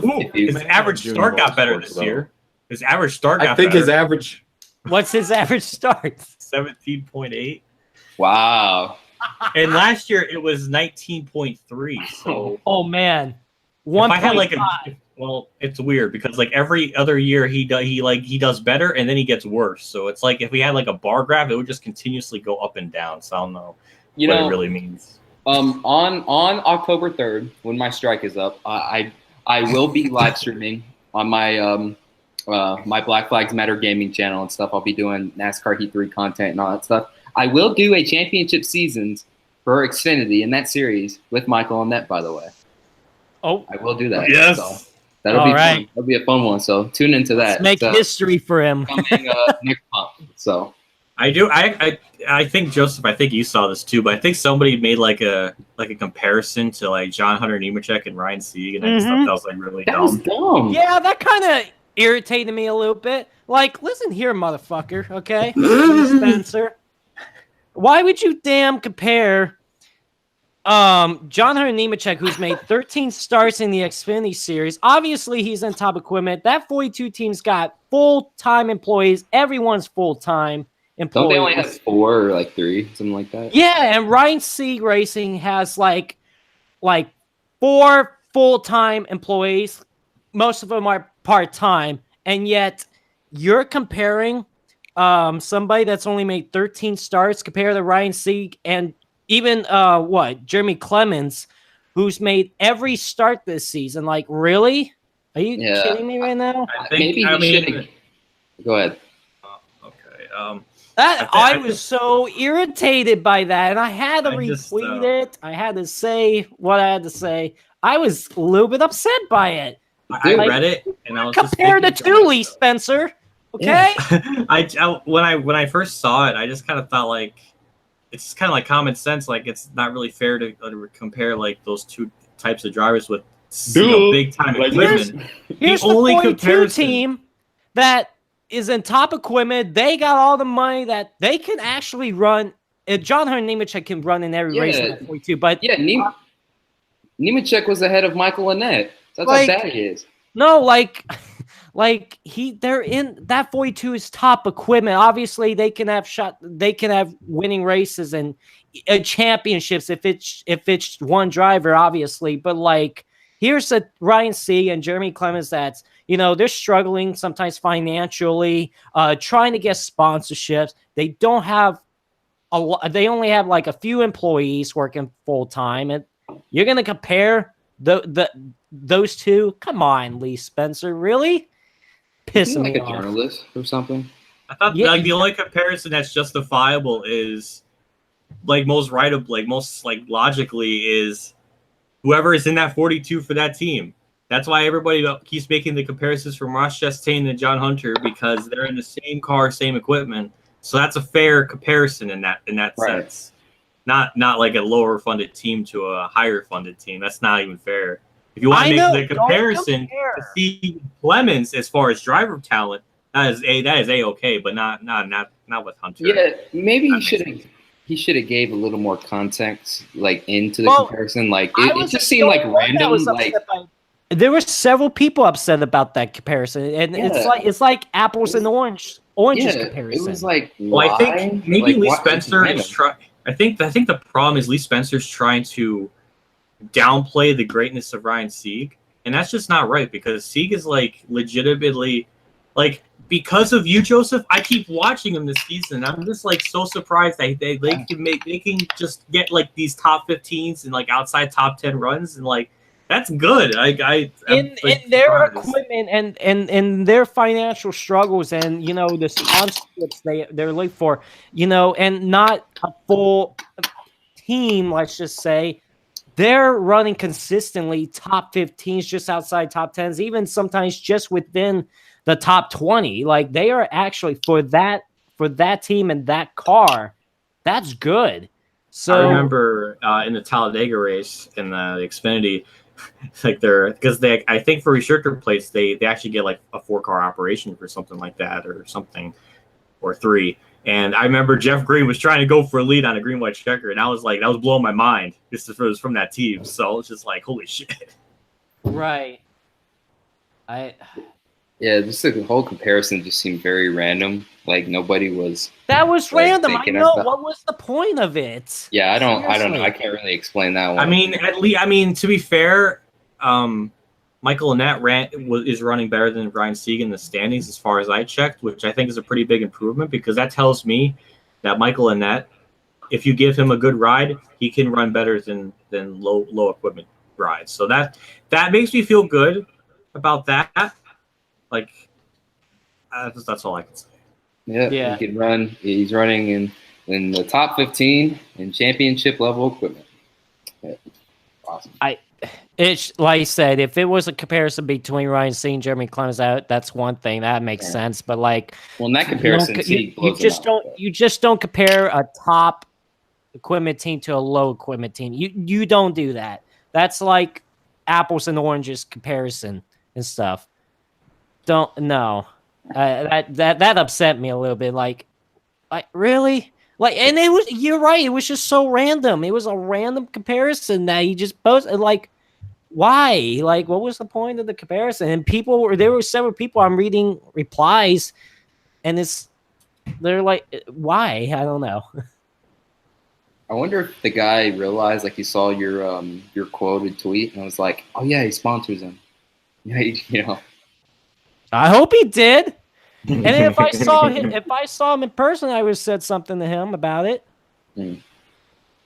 average start got better this year. His average start got better. I think his average. What's his average start? 17.8. Wow. And last year it was 19.3. So. Oh man. 1.5. Well, it's weird because like every other year he does better and then he gets worse. So it's like if we had like a bar graph, it would just continuously go up and down. So I don't know what it really means. On October 3rd, when my strike is up, I will be live streaming on my my Black Flags Matter gaming channel and stuff. I'll be doing NASCAR Heat 3 content and all that stuff. I will do a championship seasons for Xfinity in that series with Michael Annett, by the way. Oh, I will do that. Yes. So that'll be fun. That'll be a fun one. So tune into that. Let's make history for him. Coming next month. So I do. I think Joseph. I think you saw this too, but I think somebody made like a comparison to like John Hunter Nemechek and Ryan Sieg, and I just thought that was like really dumb. That was dumb. Yeah, that kind of irritated me a little bit. Like, listen here, motherfucker, okay? Spencer. Why would you damn compare John Hunter Nemechek, who's made 13 starts in the Xfinity Series? Obviously, he's in top equipment. That 42 team's got full-time employees. Everyone's full-time employees. Don't they only have 4 or like 3, something like that? Yeah, and Ryan Sieg Racing has like 4 full-time employees. Most of them are part-time, and yet you're comparing somebody that's only made 13 starts compared to Ryan Sieg and even Jeremy Clemens, who's made every start this season. Like, really? Are you kidding me right now? Go ahead. Okay. I was so irritated by that, and I had to retweet it. I had to say what I had to say. I was a little bit upset by it. I read it, and I was compared to Thule, Spencer. Okay. Yeah. When I first saw it, I just kind of thought like it's kind of like common sense. Like it's not really fair to compare like those 2 types of drivers with big time equipment. Here's the only 42 team that is in top equipment. They got all the money that they can actually run. John Hunter Nemechek can run in every race in that 42. But Nemechek was ahead of Michael Annett. That's how bad he is. No, they're in that 42 is top equipment. Obviously, they can have winning races and championships if it's one driver, obviously. But like, here's a Ryan Sieg and Jeremy Clemens that's they're struggling sometimes financially, trying to get sponsorships. They don't have they only have like a few employees working full time, and you're gonna compare those 2? Come on, Lee Spencer, really? Pissing me off. Like a journalist or something. I thought like the only comparison that's justifiable is like most logically is whoever is in that 42 for that team. That's why everybody keeps making the comparisons from Ross Chastain and John Hunter, because they're in the same car, same equipment. So that's a fair comparison in that sense. Not like a lower funded team to a higher funded team. That's not even fair. If you want to make the comparison to see Clemens as far as driver talent, that is a-okay, but not with Hunter. Yeah, maybe he should have gave a little more context into the comparison. Like it just seemed like random. There were several people upset about that comparison, and it's like apples and oranges comparison. It was like, I think maybe Lee Spencer is trying. I think the problem is Lee Spencer's trying to downplay the greatness of Ryan Sieg, and that's just not right, because Sieg is legitimately because of you, Joseph. I keep watching him this season. I'm just so surprised that they can just get these top 15s and outside top 10 runs, and that's good. In their equipment and their financial struggles, and the sponsorships they're looking for, and not a full team, let's just say. They're running consistently top 15s, just outside top 10s, even sometimes just within the top 20. They are actually for that team and that car, that's good. So I remember in the Talladega race in the Xfinity, I think for restrictor plates they actually get a 4-car operation for something like that or 3. And I remember Jeff Green was trying to go for a lead on a green-white checker, and I was that was blowing my mind. This was from that team, so it's just holy shit. Right. Just the whole comparison just seemed very random. Nobody was. That was random. I know. What was the point of it? Yeah, I don't know. I can't really explain that one. I mean, to be fair, Michael Annett is running better than Ryan Sieg in the standings as far as I checked, which I think is a pretty big improvement, because that tells me that Michael Annett, if you give him a good ride, he can run better than low equipment rides. So that makes me feel good about that. That's all I can say. Yeah. He can run. He's running in the top 15 in championship level equipment. Yeah. Awesome. It's like I said, if it was a comparison between Ryan Sieg and Jeremy Clemens, that's one thing that makes sense. But in that comparison, you just don't compare a top equipment team to a low equipment team. You don't do that. That's like apples and oranges comparison and stuff. don't know. That upset me a little bit. Like really? Like, and you're right. It was just so random. It was a random comparison that he just posted. Like, why? Like, what was the point of the comparison? And there were several people I'm reading replies, and they're like, why? I don't know. I wonder if the guy realized, like, he saw your quoted tweet and was like, oh yeah, he sponsors him. Yeah, I hope he did. And if I saw him in person, I would have said something to him about it.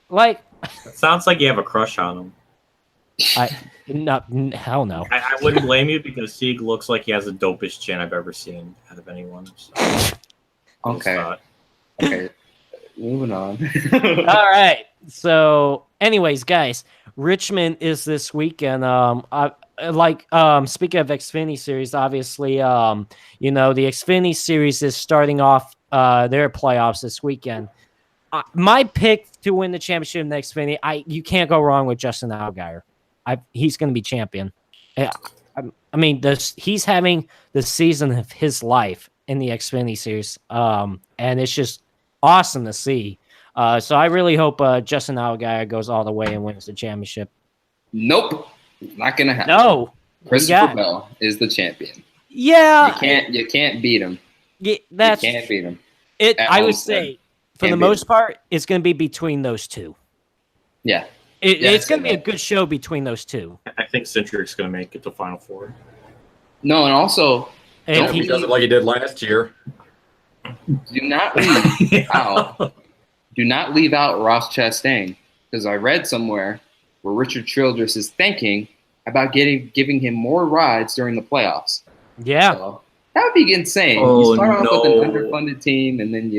Like, it sounds like you have a crush on him. Hell no. I wouldn't blame you because Sieg looks like he has the dopest chin I've ever seen out of anyone. So. Okay. Moving on. All right. So, anyways, guys, Richmond is this weekend. Speaking of Xfinity Series, obviously, the Xfinity Series is starting off their playoffs this weekend. My pick to win the championship in the Xfinity, you can't go wrong with Justin Allgaier. He's going to be champion. I mean, he's having the season of his life in the Xfinity Series, and it's just awesome to see. So I really hope Justin Allgaier goes all the way and wins the championship. Nope. Not gonna happen. No, Christopher Bell is the champion. Yeah, you can't beat him. Yeah, you can't beat him. I would say, for the most part, it's going to be between those two. Yeah, it's going to be a good show between those two. I think Centric's going to make it to Final Four. No, and also, he does it like he did last year. Do not leave out. Do not leave out Ross Chastain, because I read somewhere where Richard Childress is thinking about giving him more rides during the playoffs. Yeah. So that would be insane. You start off with an underfunded team, and then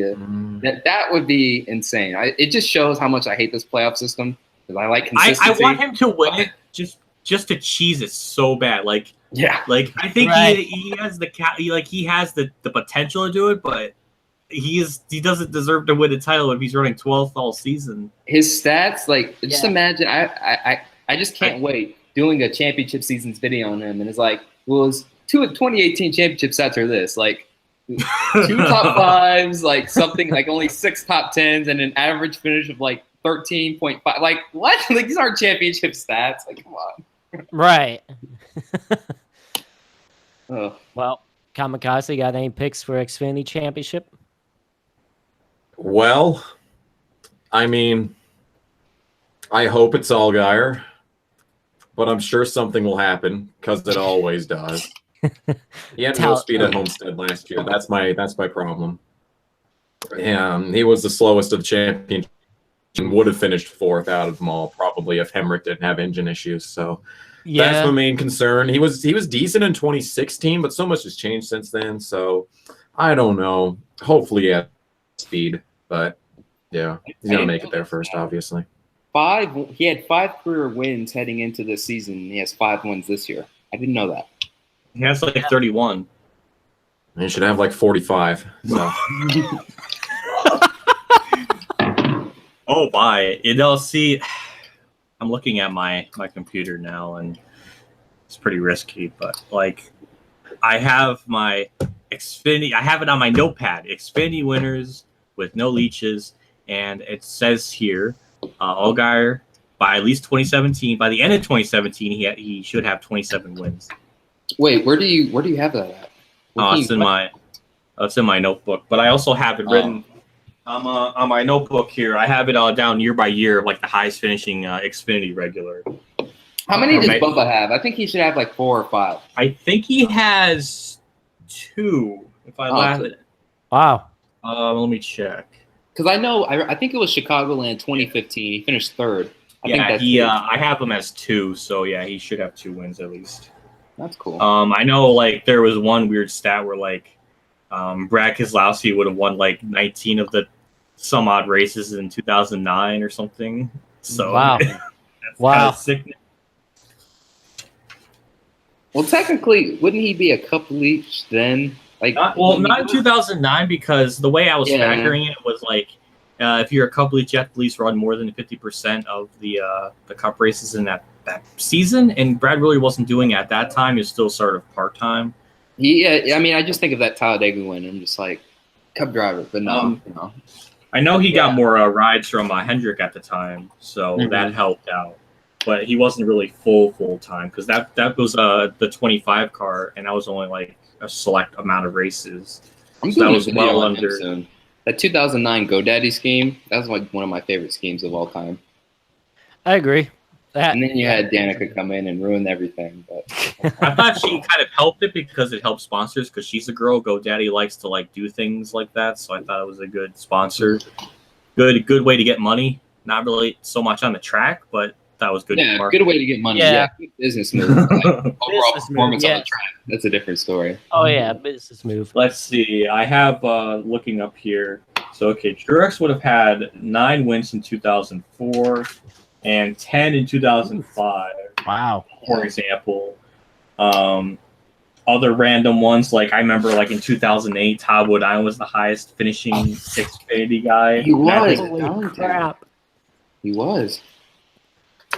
that would be insane. It just shows how much I hate this playoff system, because I like consistency. I want him to win it just to cheese it so bad. Like I think he has he has the potential to do it, but he doesn't deserve to win a title if he's running 12th all season. His stats, just imagine. I just can't wait doing a championship seasons video on him, and it's like, well, his 2018 championship stats are this, like 2 top 5s, something like only 6 top 10s, and an average finish of 13.5. Like what? These aren't championship stats. Come on. Right. Oh. Well, Kamikaze, got any picks for Xfinity Championship? Well, I mean, I hope it's Allgaier, but I'm sure something will happen because it always does. He had no speed at Homestead last year. That's my problem. He was the slowest of the championship and would have finished 4th out of them all probably if Hemrick didn't have engine issues. So that's my main concern. He was decent in 2016, but so much has changed since then. So I don't know. Hopefully he has speed, but yeah, he's gonna make it there first, obviously. He had 5 career wins heading into this season. He has 5 wins this year. I didn't know that. He has 31. He should have 45. So. Oh my! See, I'm looking at my computer now, and it's pretty risky. But I have my Xfinity. I have it on my notepad. Xfinity winners with no leeches, and it says here, Allgaier by at least 2017. By the end of 2017, he should have 27 wins. Wait, where do you have that at? It's in my notebook, but I also have it written on my notebook here. I have it all down year by year of the highest finishing Xfinity regular. How many does Bubba have? I think he should have 4 or 5. I think he has 2. If I laugh it. Wow. Let me check. Because I think it was Chicagoland 2015. He finished 3rd. I have him as 2, so yeah, he should have 2 wins at least. That's cool. I know there was one weird stat where Brad Keselowski would have won 19 of the some odd races in 2009 or something. So wow, that's kind of sickening. Well, technically, wouldn't he be a couple each then? Not in 2009, because the way I was factoring it was if you're a couple each, you have to at least run more than 50% of the cup races in that season, and Brad really wasn't doing it at that time. He was still sort of part-time. I mean, I just think of that Talladega win. I'm just like, Cup driver, but no, I know he got more rides from Hendrick at the time, so that helped out. But he wasn't really full time because that was the 25 car, and that was only like a select amount of races. So that was well under. That 2009 GoDaddy scheme, that was like one of my favorite schemes of all time. I agree. And then you had Danica come in and ruin everything. But I thought she kind of helped it because it helped sponsors because she's a girl. GoDaddy likes to like do things like that, so I thought it was a good sponsor. Good way to get money. Not really so much on the track, but that was good. Yeah, good way to get money. Yeah, good business move. Like, overall performance on the track. That's a different story. Oh yeah, business move. Let's see. I have looking up here. So okay, Truex would have had 9 wins in 2004 and 10 in 2005. Wow. For example, other random ones like I remember like in 2008, Todd Woodine was the highest finishing Xfinity guy. He was. Holy crap. He was.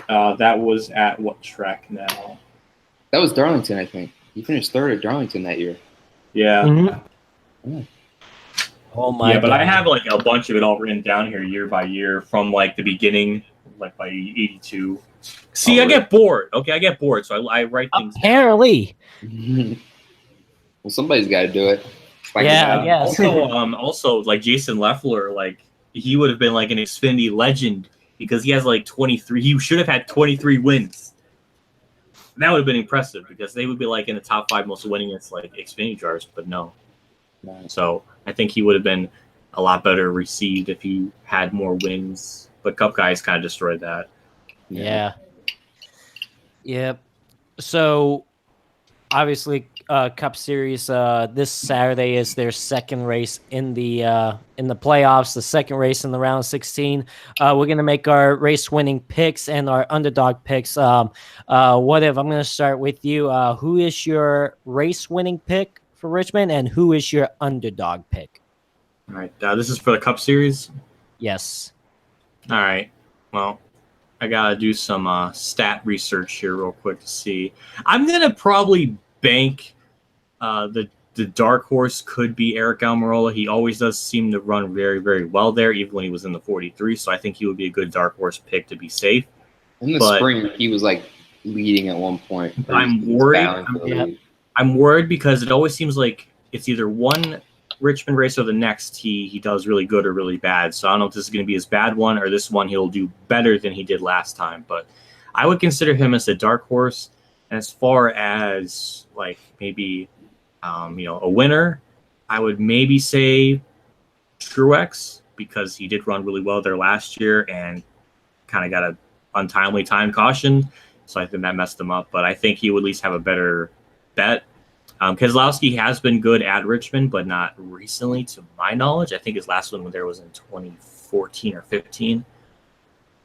That was at what track now? That was Darlington, I think. He finished 3rd at Darlington that year. Yeah. Mm-hmm. Oh my! Yeah, but God. I have like a bunch of it all written down here, year by year, from like the beginning, like by 82. See, I get bored. Okay, I get bored, so I write things. Apparently. Well, somebody's got to do it. I guess. Also, like Jason Leffler, like he would have been like an Xfinity legend. Because he has like 23. He should have had 23 wins. And that would have been impressive because they would be like in the top 5 most winningest like Xfinity drivers, but no. So I think he would have been a lot better received if he had more wins. But Cup guys kind of destroyed that. Yeah. Yep. So obviously Cup Series this Saturday is their second race in the playoffs, the second race in the round of 16. We're gonna make our race winning picks and our underdog picks. I'm gonna start with you. Who is your race winning pick for Richmond, and who is your underdog pick? All right, this is for the Cup Series. Yes. All right. Well, I gotta do some stat research here real quick to see. I'm gonna probably bank. The dark horse could be Eric Almirola. He always does seem to run very, very well there, even when he was in the 43. So I think he would be a good dark horse pick to be safe. In the spring, he was like leading at one point. I'm worried. I'm worried because it always seems like it's either one Richmond race or the next he does really good or really bad. So I don't know if this is going to be his bad one or this one he'll do better than he did last time. But I would consider him as a dark horse. And as far as like maybe a winner, I would maybe say Truex because he did run really well there last year and kind of got an untimely time caution. So I think that messed him up. But I think he would at least have a better bet. Keselowski has been good at Richmond, but not recently to my knowledge. I think his last one there was in 2014 or 15.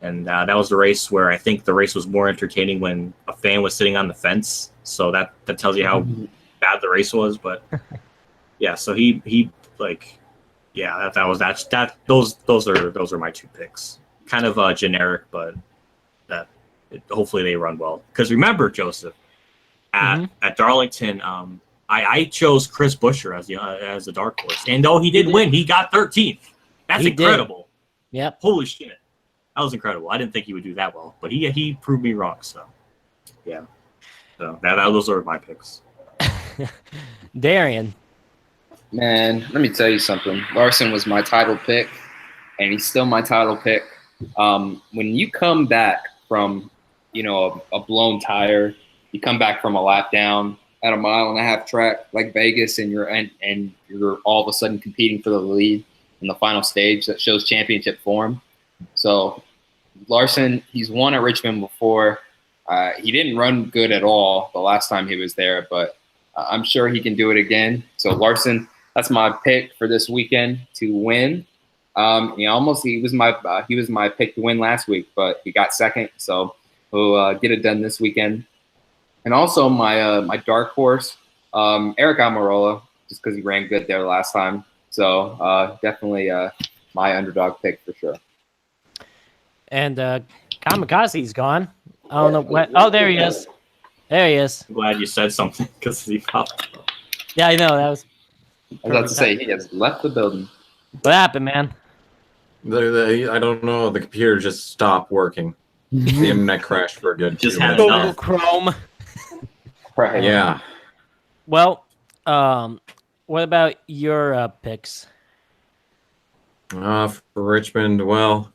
And that was the race where I think the race was more entertaining when a fan was sitting on the fence. So that tells you how bad the race was. But yeah, so he like, yeah, those are my 2 picks. Kind of generic, but hopefully they run well. Because remember, Joseph, at Darlington, I chose Chris Buescher as a dark horse, and though he did win, he got 13th. That's incredible. Yep. Holy shit. That was incredible. I didn't think he would do that well, but he proved me wrong. So, yeah. So those are my picks. Darian. Man, let me tell you something. Larson was my title pick, and he's still my title pick. When you come back from, a blown tire, you come back from a lap down at a 1.5-mile track like Vegas, and you're all of a sudden competing for the lead in the final stage, that shows championship form. So Larson, he's won at Richmond before. He didn't run good at all the last time he was there, but I'm sure he can do it again. So Larson, that's my pick for this weekend to win. He was my pick to win last week, but he got second, so we'll get it done this weekend. And also my dark horse, Eric Almirola, just because he ran good there last time. So definitely my underdog pick for sure. And Kamikaze's gone. I don't know what. Oh, there he is. There he is. I'm glad you said something because he popped up. Yeah, I know that was. I was about to say he has left the building. What happened, man? I don't know. The computer just stopped working. The internet crashed for a good. Just had Google Chrome. Right. Yeah. Well, what about your picks? For Richmond, well,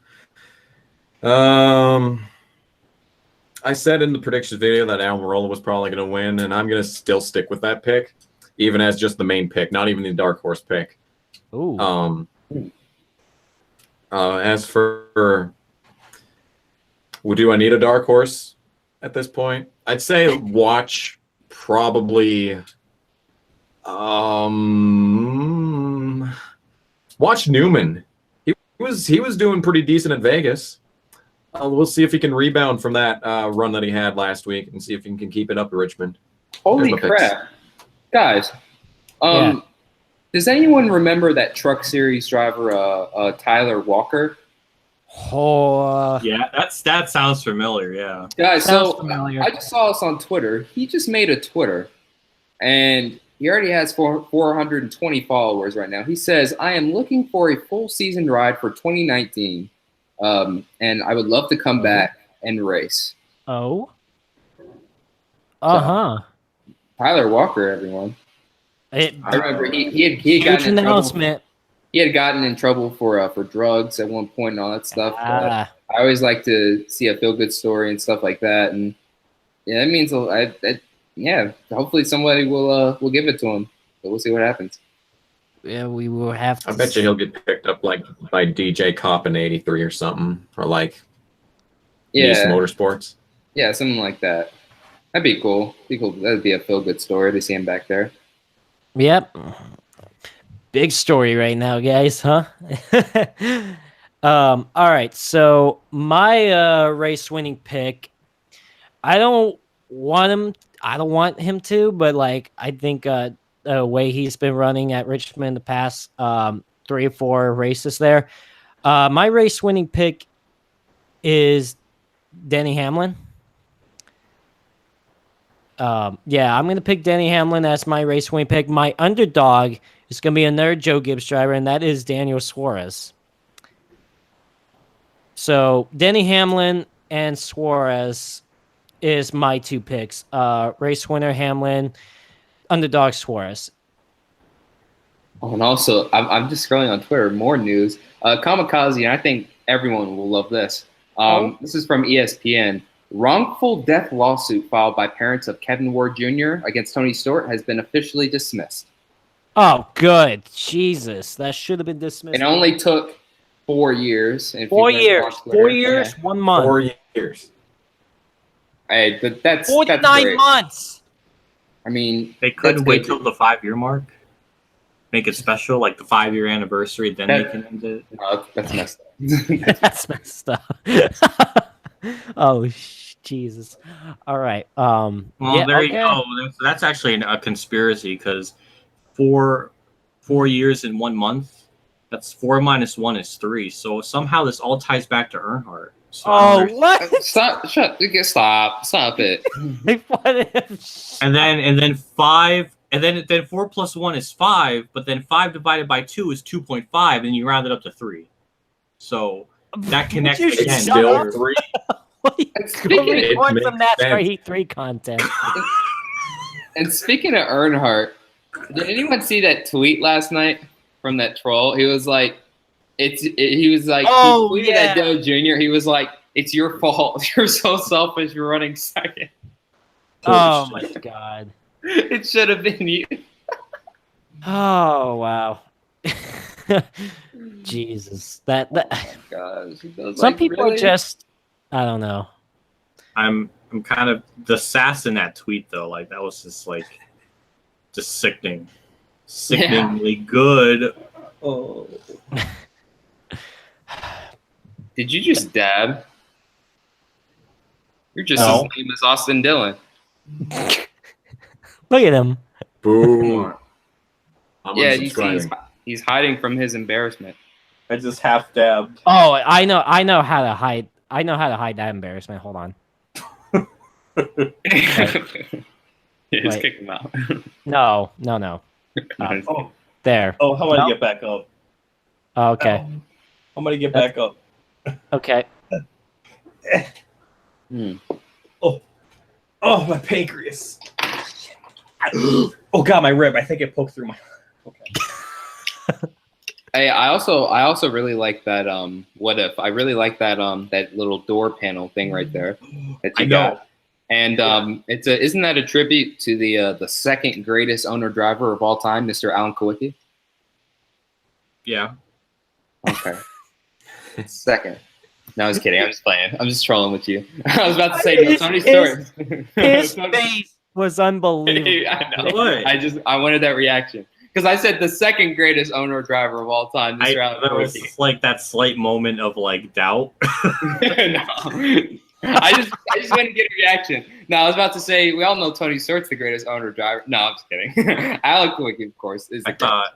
I said in the predictions video that Almirola was probably going to win, and I'm going to still stick with that pick, even as just the main pick, not even the dark horse pick. Ooh. As for, do I need a dark horse at this point? I'd say watch probably, watch Newman. He was doing pretty decent at Vegas. We'll see if he can rebound from that run that he had last week, and see if he can keep it up to Richmond. Holy crap, guys! Does anyone remember that Truck Series driver, Tyler Walker? Oh, yeah, that sounds familiar. Yeah, guys. I just saw this on Twitter. He just made a Twitter, and he already has 420 followers right now. He says, "I am looking for a full season ride for 2019, and I would love to come back and race." Oh. Tyler Walker, everyone. I remember he had gotten in trouble. He had gotten in trouble for drugs at one point and all that stuff. I always like to see a feel good story and stuff like that, and yeah, that means yeah. Hopefully, somebody will give it to him. But we'll see what happens. Yeah, we will have to. I bet you he'll get picked up like by DJ Cop in '83 or something, or like Motorsports. Yeah, something like that. That'd be cool. That'd be a feel good story to see him back there. Yep. Big story right now, guys, huh? All right. So my race winning pick, I don't want him to, but like I think the way he's been running at Richmond the past 3 or 4 races there, my race winning pick is Denny Hamlin. Yeah, I'm going to pick Denny Hamlin as my race winning pick. My underdog is going to be another Joe Gibbs driver, and that is Daniel Suarez. So Denny Hamlin and Suarez is my 2 picks. Race winner Hamlin, underdog Suarez. Oh, and also, I'm just scrolling on Twitter, more news. Kamikaze, and I think everyone will love this. This is from ESPN. Wrongful death lawsuit filed by parents of Kevin Ward Jr. against Tony Stewart has been officially dismissed. Oh, good. Jesus. That should have been dismissed. It only took 4 years. 4 years. 4 years, okay. 1 month. 4 years. Hey, but that's 49 months. I mean, they couldn't wait till the 5-year mark. Make it special, like the 5-year anniversary. Then they can end it. That's messed up. That's messed up. Oh, Jesus. All right. Well, there you go. That's actually a conspiracy because 4 years in 1 month, that's 4 minus 1 is 3. So somehow this all ties back to Earnhardt. So what? Stop it. and then 5, and then 4 plus 1 is 5, but then 5 divided by 2 is 2.5, and you round it up to 3. So that connects again. Still 3. Record some NASCAR Heat 3 content. And speaking of Earnhardt, did anyone see that tweet last night from that troll? He was like, he tweeted at Joe Jr. He was like, "It's your fault. You're so selfish. You're running second." Oh my God! It should have been you. Oh wow! Jesus, that. Oh, gosh, some people are just, I don't know. I'm kind of the sass in that tweet though. Like that was just like, just sickeningly good. Oh. Did you just dab? You're just as lame as Austin Dillon. Look at him. Boom. Yeah, he's hiding from his embarrassment. I just half dabbed. Oh, I know how to hide. I know how to hide that embarrassment. Hold on. Yeah, just kick him out. No. There. Oh, how do I get back up? Okay. I'm gonna get back up. Okay. Oh, my pancreas. Oh God, my rib. I think it poked through my. Okay. Hey, I also really like that. What if? I really like that. That little door panel thing right there. That you got. And isn't that a tribute to the second greatest owner driver of all time, Mr. Alan Kulwicki? Yeah. Okay. Second. No, I was kidding. I'm just playing. I'm just trolling with you. I was about to say so many stories. His face was unbelievable. I know. I wanted that reaction because I said the second greatest owner driver of all time. Mr. Alan there was like that slight moment of like doubt. No. I just want to get a reaction. No, I was about to say we all know Tony Stewart's the greatest owner driver. No, I'm just kidding. Alan Kulwicki, of course, is the greatest.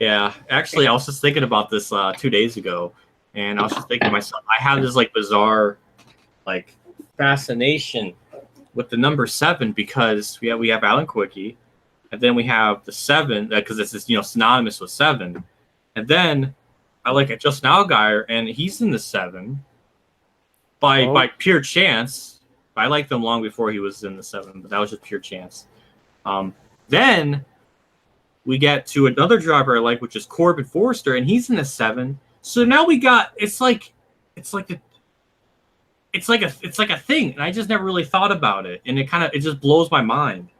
Yeah, actually, I was just thinking about this 2 days ago, and I was just thinking to myself, I have this like bizarre, like fascination with the number 7 because we have Alan Kulwicki, and then we have the 7 because it's synonymous with 7, and then I like a Justin Allgaier, and he's in the 7 by pure chance. I liked him long before he was in the 7, but that was just pure chance. Then we get to another driver I like, which is Corbin Forster, and he's in the 7. So now we got it's like a thing, and I just never really thought about it, and it just blows my mind.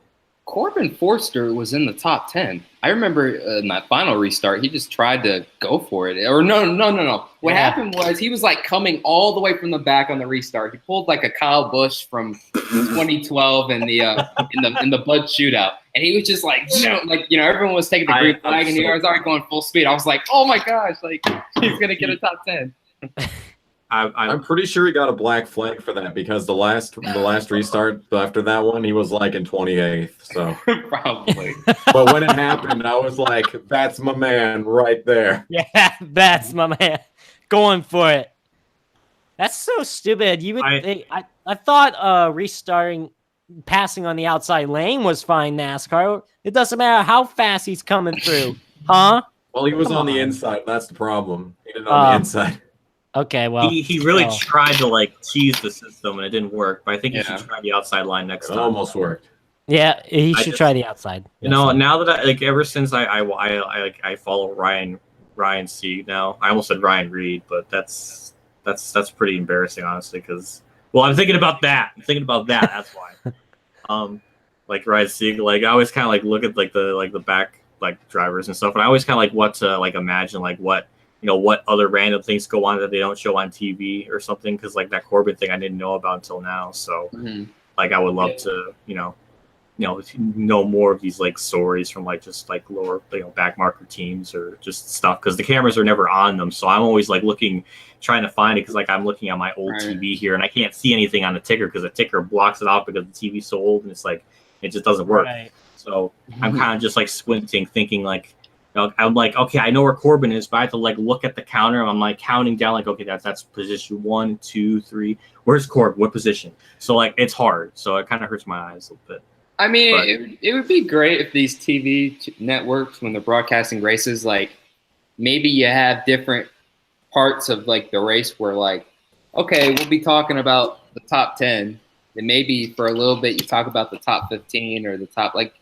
Corbin Forster was in the top 10. I remember in that final restart, he just tried to go for it. Or no. What happened was he was like coming all the way from the back on the restart. He pulled like a Kyle Busch from 2012 in the Bud shootout, and he was just like everyone was taking the green flag, and he was already going full speed. I was like, oh my gosh, like he's gonna get a top 10. I'm pretty sure he got a black flag for that because the last restart after that one, he was like in 28th. So probably. But when it happened, I was like, "That's my man right there." Yeah, that's my man, going for it. That's so stupid. I thought restarting, passing on the outside lane was fine. NASCAR. It doesn't matter how fast he's coming through, huh? Well, he was on the inside. That's the problem. He didn't on the inside. Okay, well, he really tried to like tease the system and it didn't work. But I think he should try the outside line next time. It almost worked. Yeah, he should try the outside. Now that ever since I follow Ryan Sieg now. I almost said Ryan Reed, but that's pretty embarrassing, honestly. Because I'm thinking about that. That's why. Like Ryan Sieg, like I always kind of like look at like the back like drivers and stuff, and I always kind of like what to like imagine like what other random things go on that they don't show on TV or something. Because like that Corbin thing I didn't know about until now. So like I would love to know more of these like stories from like just like lower backmarker teams or just stuff, because the cameras are never on them. So I'm always like trying to find it, because like I'm looking at my old TV here and I can't see anything on the ticker because the ticker blocks it off because the TV's so old and it's like it just doesn't work. Right. So I'm kind of just like squinting, thinking like. I'm like, okay, I know where Corbin is, but I have to like look at the counter. And I'm like counting down, like, okay, that's position 1, 2, 3. Where's Corbin? What position? So like, it's hard. So it kind of hurts my eyes a little bit. I mean, it would be great if these TV networks, when they're broadcasting races, like maybe you have different parts of like the race where like, okay, we'll be talking about the top 10. And maybe for a little bit you talk about the top 15 or the top like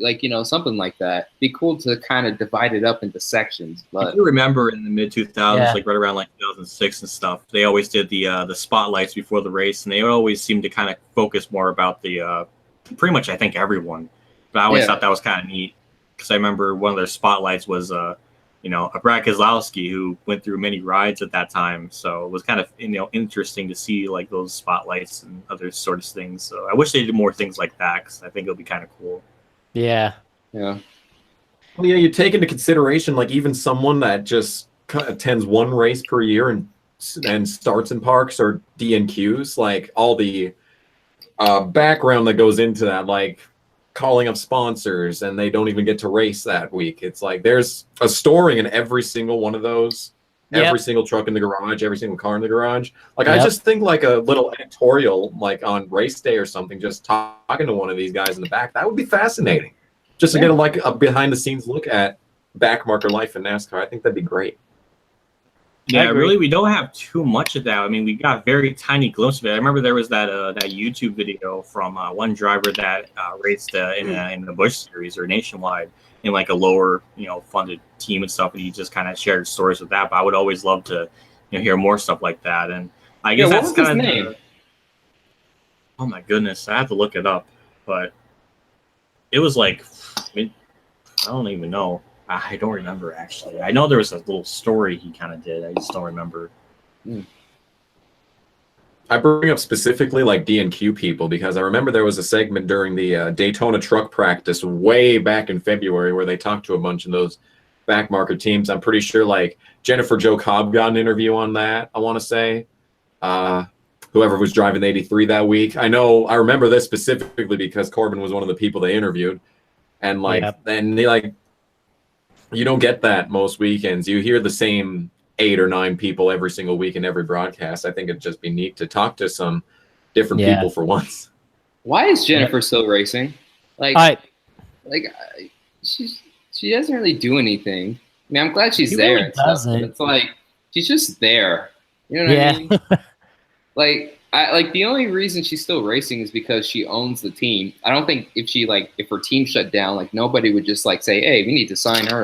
something like that. It'd be cool to kind of divide it up into sections. But if you remember in the mid 2000s, like right around like 2006 and stuff, they always did the spotlights before the race, and they always seemed to kind of focus more about the pretty much I think everyone. But I always thought that was kind of neat, because I remember one of their spotlights was a Brad Keselowski, who went through many rides at that time. So it was kind of, interesting to see like those spotlights and other sorts of things. So I wish they did more things like that, because I think it'll be kind of cool. Yeah. Yeah. Well, yeah, you take into consideration like even someone that just attends one race per year and starts in parks or DNQs, like all the background that goes into that, like calling up sponsors, and they don't even get to race that week. It's like there's a story in every single one of those every single truck in the garage, every single car in the garage. Like, I just think like a little editorial, like on race day or something, just talking to one of these guys in the back, that would be fascinating. Just to get a behind the scenes look at backmarker life in NASCAR. I think that'd be great. Yeah, really, we don't have too much of that. I mean, we got very tiny glimpse of it. I remember there was that YouTube video from one driver that raced in the Busch Series or Nationwide in like a lower, funded team and stuff, and he just kind of shared stories with that. But I would always love to, hear more stuff like that. And I guess that's kind of name. Oh my goodness, I have to look it up. But it was like, I don't even know. I don't remember, actually. I know there was a little story he kind of did. I just don't remember. I bring up specifically like D&Q people because I remember there was a segment during the Daytona truck practice way back in February where they talked to a bunch of those backmarker teams. I'm pretty sure like Jennifer Jo Cobb got an interview on that, I want to say. Whoever was driving the 83 that week. I remember this specifically because Corbin was one of the people they interviewed. And then they you don't get that most weekends. You hear the same 8 or 9 people every single week in every broadcast. I think it'd just be neat to talk to some different people for once. Why is Jennifer still racing? She doesn't really do anything. I mean, I'm glad she's there. Really doesn't. It's like she's just there. You know what I mean? The only reason she's still racing is because she owns the team. I don't think if her team shut down, like nobody would just say, "Hey, we need to sign her."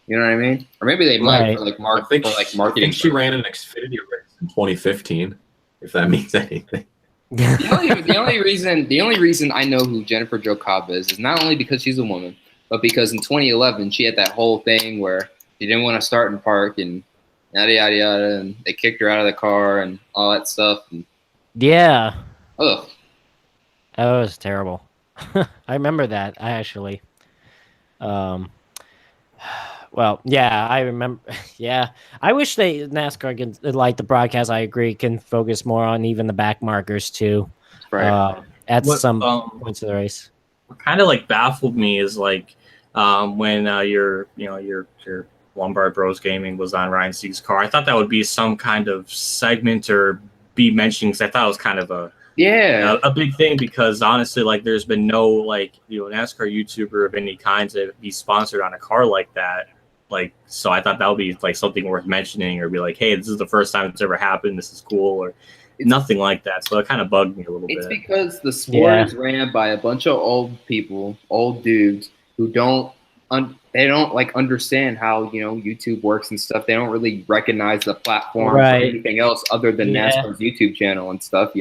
You know what I mean? Or maybe they might for marketing. I think she ran an Xfinity race in 2015. If that means anything. The only reason I know who Jennifer Jo Cobb is not only because she's a woman, but because in 2011 she had that whole thing where she didn't want to start in park and yada yada yada, and they kicked her out of the car and all that stuff. And, ugh. That was terrible. I remember that. I actually. Well, yeah, I remember. Yeah, I wish NASCAR can, like the broadcast. I agree, can focus more on even the back markers too. Right. At some points of the race. What kind of baffled me is when your Lombard Bros Gaming was on Ryan Sieg's car. I thought that would be some kind of segment or be mentioned because I thought it was kind of a big thing because honestly, there's been no NASCAR YouTuber of any kind to be sponsored on a car like that. So I thought that would be something worth mentioning or be like, hey, this is the first time it's ever happened. This is cool or nothing like that. So it kind of bugged me a little bit. It's because the sport is ran by a bunch of old people, old dudes who don't understand how YouTube works and stuff. They don't really recognize the platform or anything else other than NASCAR's YouTube channel and stuff.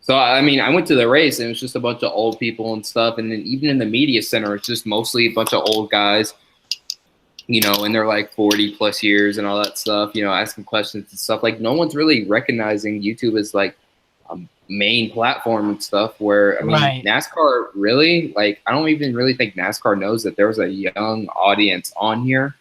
So I mean, I went to the race and it was just a bunch of old people and stuff. And then even in the media center, it's just mostly a bunch of old guys, and they're 40 plus years and all that stuff. Asking questions and stuff. No one's really recognizing YouTube as a main platform and stuff where, I mean, NASCAR really, I don't even really think NASCAR knows that there's a young audience on here,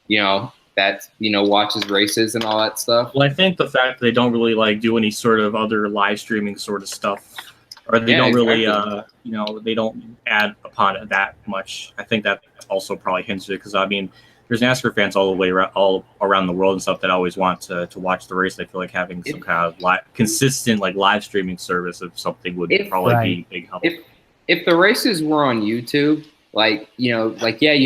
that, watches races and all that stuff. Well, I think the fact that they don't really do any sort of other live streaming sort of stuff, or they don't really, they don't add upon it that much. I think that also probably hints it because, I mean, there's NASCAR fans all around the world and stuff that always want to watch the race. I feel like having some kind of consistent live streaming service of something would probably be a big help. If the races were on YouTube, you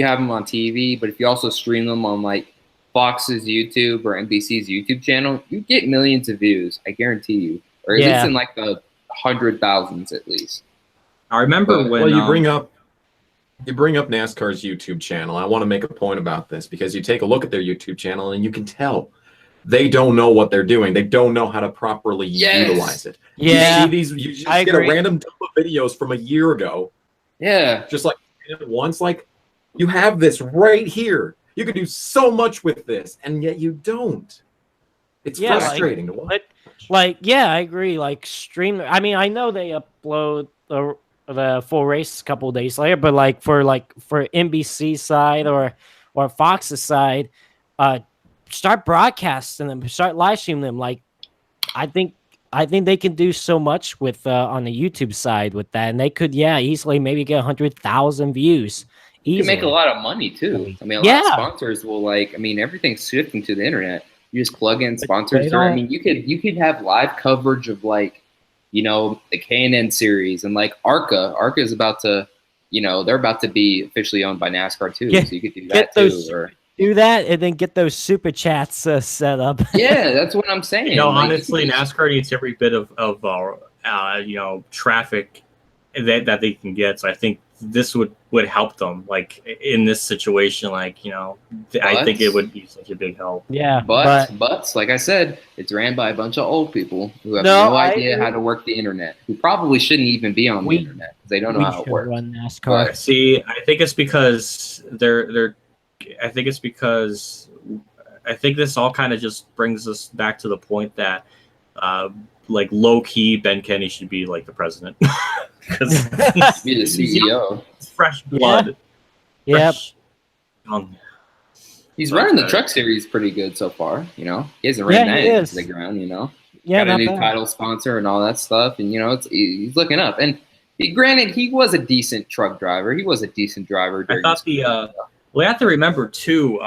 have them on TV, but if you also stream them on Fox's YouTube or NBC's YouTube channel, you get millions of views. I guarantee you, or at least in the 100,000s at least. I remember when you bring up NASCAR's YouTube channel. I want to make a point about this because you take a look at their YouTube channel and you can tell they don't know what they're doing. They don't know how to properly utilize it. Yeah, you just get a random dump of videos from a year ago. Yeah, just once, you have this right here. You could do so much with this, and yet you don't. It's frustrating to watch. I agree. Stream. I mean, I know they upload the full race a couple of days later, but for NBC side or Fox's side, start broadcasting them, start live streaming them. I think they can do so much with on the YouTube side with that, and they could easily maybe get 100,000 views You can make a lot of money too. I mean, a lot of sponsors will everything's shifting to the internet. You just plug in sponsors. I mean, you could have live coverage of the K&N series and like ARCA. ARCA is about to, they're about to be officially owned by NASCAR too. So you could do that too. Do that and then get those super chats set up. Yeah, that's what I'm saying. Honestly, NASCAR needs every bit of traffic that they can get. So I think this would help them, like in this situation. I think it would be such a big help. Yeah, but like I said, it's ran by a bunch of old people who have no idea how to work the internet, who probably shouldn't even be on the internet because they don't know how it works. Run NASCAR. But, see, I think it's because I think this all kind of just brings us back to the point that, low key, Ben Kennedy should be like the president. Because be the CEO. It's fresh blood. Yeah. He's running the truck series pretty good so far. He hasn't ran that into the ground. Yeah, got a new title sponsor and all that stuff, and he's looking up. And granted, he was a decent truck driver. He was a decent driver. I thought we have to remember too.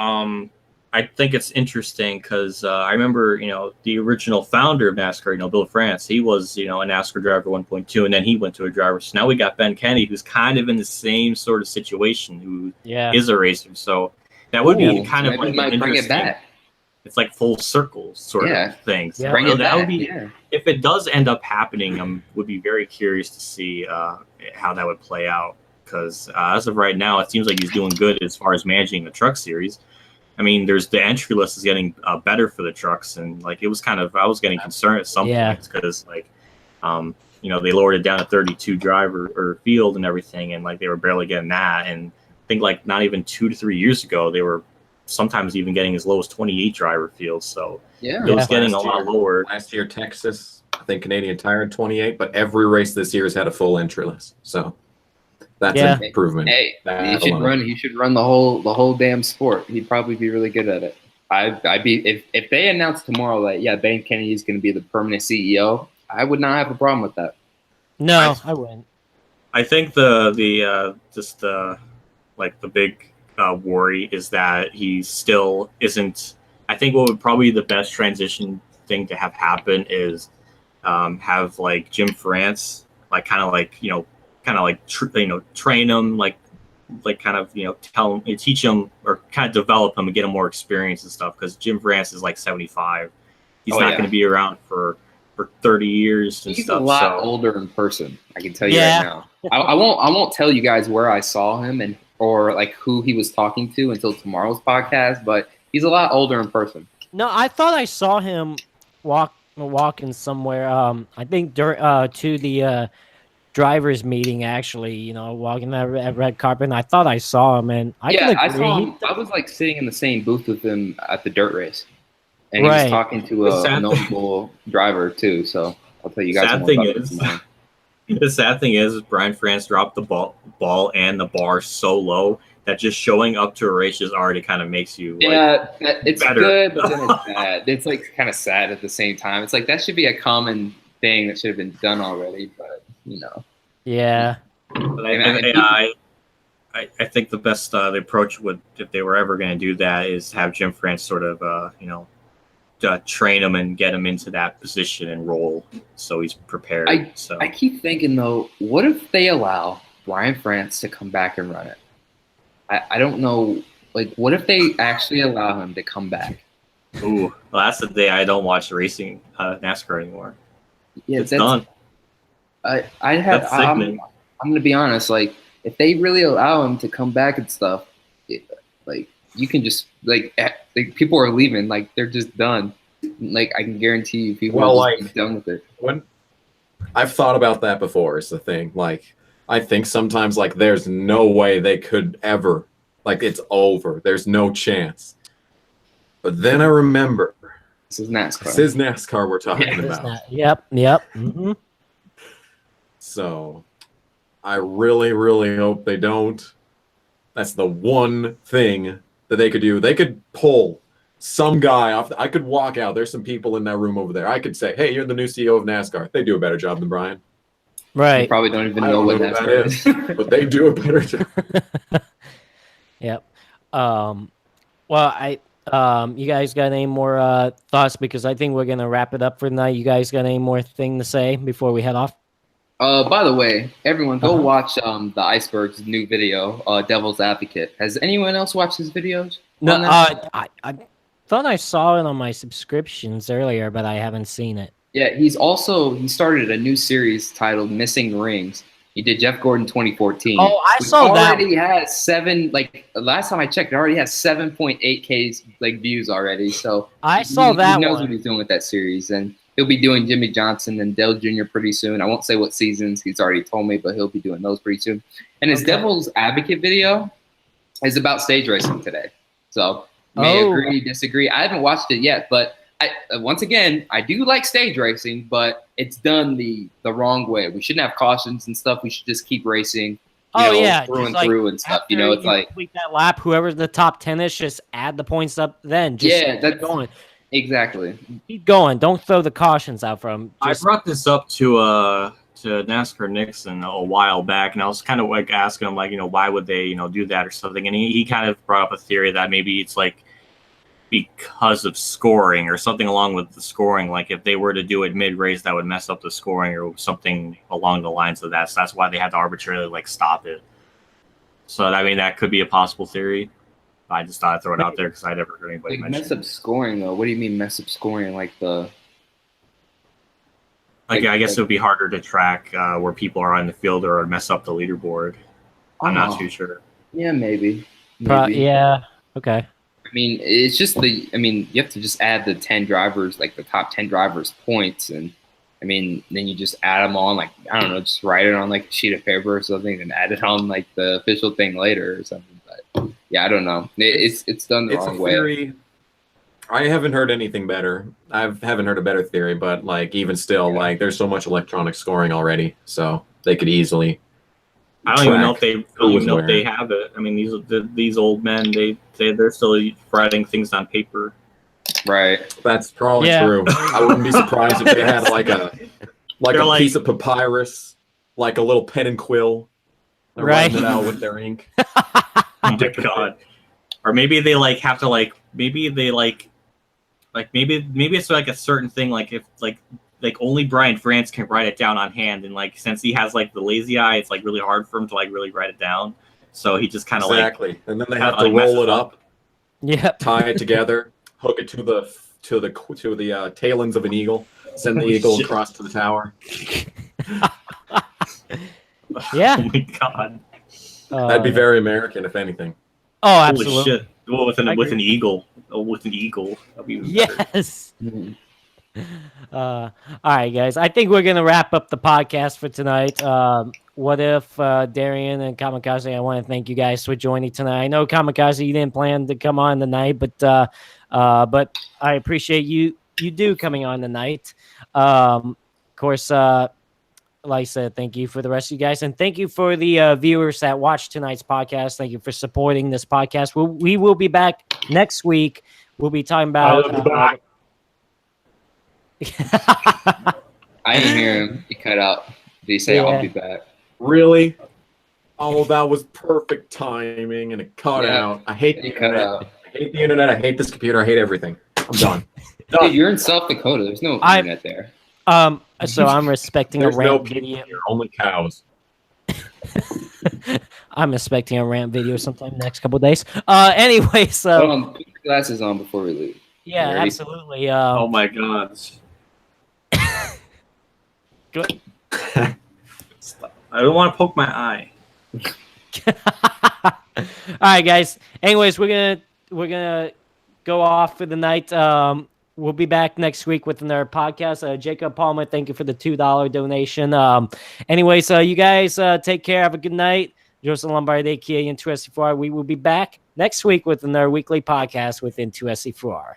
I think it's interesting because I remember, the original founder of NASCAR, Bill France, he was, a NASCAR driver 1.2, and then he went to a driver. So now we got Ben Kennedy, who's kind of in the same sort of situation, who is a racer. So that would be kind of like might bring it back. It's like full circle sort of thing. So bring it back. Would be, if it does end up happening, would be very curious to see how that would play out. Because as of right now, it seems like he's doing good as far as managing the truck series. I mean, the entry list is getting better for the trucks, and I was getting concerned at some points because they lowered it down to 32 driver or field and everything, and they were barely getting that. And I think not even 2 to 3 years ago, they were sometimes even getting as low as 28 driver fields. So it was getting a lot lower. Last year, Texas, I think Canadian Tire had 28, but every race this year has had a full entry list. So. That's an improvement. Hey, he should run the whole damn sport. He'd probably be really good at it. I'd be if they announce tomorrow that Ben Kennedy is going to be the permanent CEO, I would not have a problem with that. No, I wouldn't. I think the big worry is that he still isn't. I think what would probably be the best transition thing to have happen is have Jim France train them, tell them, teach them, or kind of develop them and get them more experience and stuff. Because Jim France is 75. He's not going to be around for 30 years and He's stuff. He's a lot older in person. I can tell you right now. I won't tell you guys where I saw him or who he was talking to until tomorrow's podcast. But he's a lot older in person. No, I thought I saw him walking somewhere. I think to the drivers meeting, actually, walking that red carpet, and I thought I saw him, and I saw him. I was sitting in the same booth with him at the dirt race, and he was talking to a notable driver too. So I'll tell you guys. The sad thing is Brian France dropped the ball and the bar so low that just showing up to a race just already kind of makes you it's better. Good, but then it's bad. It's kind of sad at the same time. It's that should be a common thing that should have been done already, but. Yeah. But I think the best the approach would, if they were ever going to do that, is have Jim France sort of train him and get him into that position and role so he's prepared. I keep thinking though, what if they allow Brian France to come back and run it? I don't know. What if they actually allow him to come back? Ooh, well, that's the day I don't watch racing NASCAR anymore. Yeah, it's done. I'm going to be honest. If they really allow him to come back and stuff, you can just people are leaving. They're just done. I can guarantee you, people are just done with it. When I've thought about that before, is the thing. I think sometimes there's no way they could ever. It's over. There's no chance. But then I remember. This is NASCAR. This is NASCAR we're talking about. Yep. Mm-hmm. So I really, really hope they don't. That's the one thing that they could do. They could pull some guy off. I could walk out. There's some people in that room over there. I could say, hey, you're the new CEO of NASCAR. They do a better job than Brian. Right. You probably don't even know what that is. But they do a better job. Yep. Well, you guys got any more thoughts? Because I think we're gonna wrap it up for tonight. You guys got any more thing to say before we head off? By the way, everyone, go watch the Iceberg's new video, Devil's Advocate. Has anyone else watched his videos? No, I thought I saw it on my subscriptions earlier, but I haven't seen it. Yeah, he started a new series titled Missing Rings. He did Jeff Gordon 2014. Oh, I saw that. Already has 7. Like last time I checked, it already has 7.8K like views already. So I saw that. He knows one. what he's doing with that series, and he'll be doing Jimmy Johnson and Dale Jr. pretty soon. I won't say what seasons he's already told me, but he'll be doing those pretty soon. And his Devil's Advocate video is about stage racing today. So may agree, disagree. I haven't watched it yet, but once again, I do like stage racing, but it's done the wrong way. We shouldn't have cautions and stuff. We should just keep racing. Through and through and stuff. You know, it's like complete that lap. Whoever's the top 10 is, just add the points up. Then just keep going. Exactly. Keep going. Don't throw the cautions out from. I brought this up to NASCAR Nixon a while back, and I was kind of like asking him, like, why would they, do that or something? And he kind of brought up a theory that maybe it's like because of scoring or something along with the scoring. Like if they were to do it mid-race, that would mess up the scoring or something along the lines of that. So that's why they had to arbitrarily like stop it. So I mean, that could be a possible theory. I just thought I'd throw it out there because I never heard anybody mention mess up scoring though. What do you mean mess up scoring? Like I guess it would be harder to track where people are on the field or mess up the leaderboard. I'm not too sure. Yeah, maybe. Yeah. Okay. I mean, it's just you have to just add the 10 drivers, like the top 10 drivers' points, and I mean, then you just add them on, like, I don't know, just write it on like a sheet of paper or something, and add it on like the official thing later or something. But yeah, I don't know. It's done the wrong way. I haven't heard anything better. I haven't heard a better theory, but like even still, like there's so much electronic scoring already, so they could easily. I don't even know if they have it. I mean, these old men, they're still writing things on paper. Right. That's probably true. I wouldn't be surprised if they had like a piece of papyrus, like a little pen and quill. They're writing it out with their ink. Oh my god. Or maybe they like have to maybe it's like a certain thing, like if like only Brian France can write it down on hand, and like since he has like the lazy eye, it's like really hard for him to like really write it down. So he just kind of and then they have to roll it up, tie it together, hook it to the tailings of an eagle, send the eagle across to the tower. Yeah. Oh my god. That'd be very American, if anything. Oh, absolutely. Holy shit. Well, with an eagle. Oh, with an eagle. That'd be yes. All right, guys. I think we're gonna wrap up the podcast for tonight. What if Darian and Kamikaze? I want to thank you guys for joining tonight. I know Kamikaze, you didn't plan to come on tonight, but I appreciate you coming on tonight. Of course, like I said, thank you for the rest of you guys, and thank you for the viewers that watched tonight's podcast. Thank you for supporting this podcast. We will be back next week. We'll be talking about. I didn't hear him. He cut out. Did he say I'll be back? Really? Oh, that was perfect timing, and it cut out. I hate the internet. I hate the internet. I hate this computer. I hate everything. I'm done. Dude, you're in South Dakota. There's no internet there. So I'm respecting a rant video. Only cows. I'm expecting a rant video sometime next couple of days. Anyway, so hold on, put your glasses on before we leave. Yeah, absolutely. Oh my god. Good. I don't want to poke my eye. All right, guys. Anyways, we're gonna go off for the night. We'll be back next week with another podcast. Jacob Palmer, thank you for the $2 donation. Anyways, you guys take care. Have a good night. Joseph Lombardi, Kia, N2SC4R. We will be back next week with another weekly podcast with N2SC4R.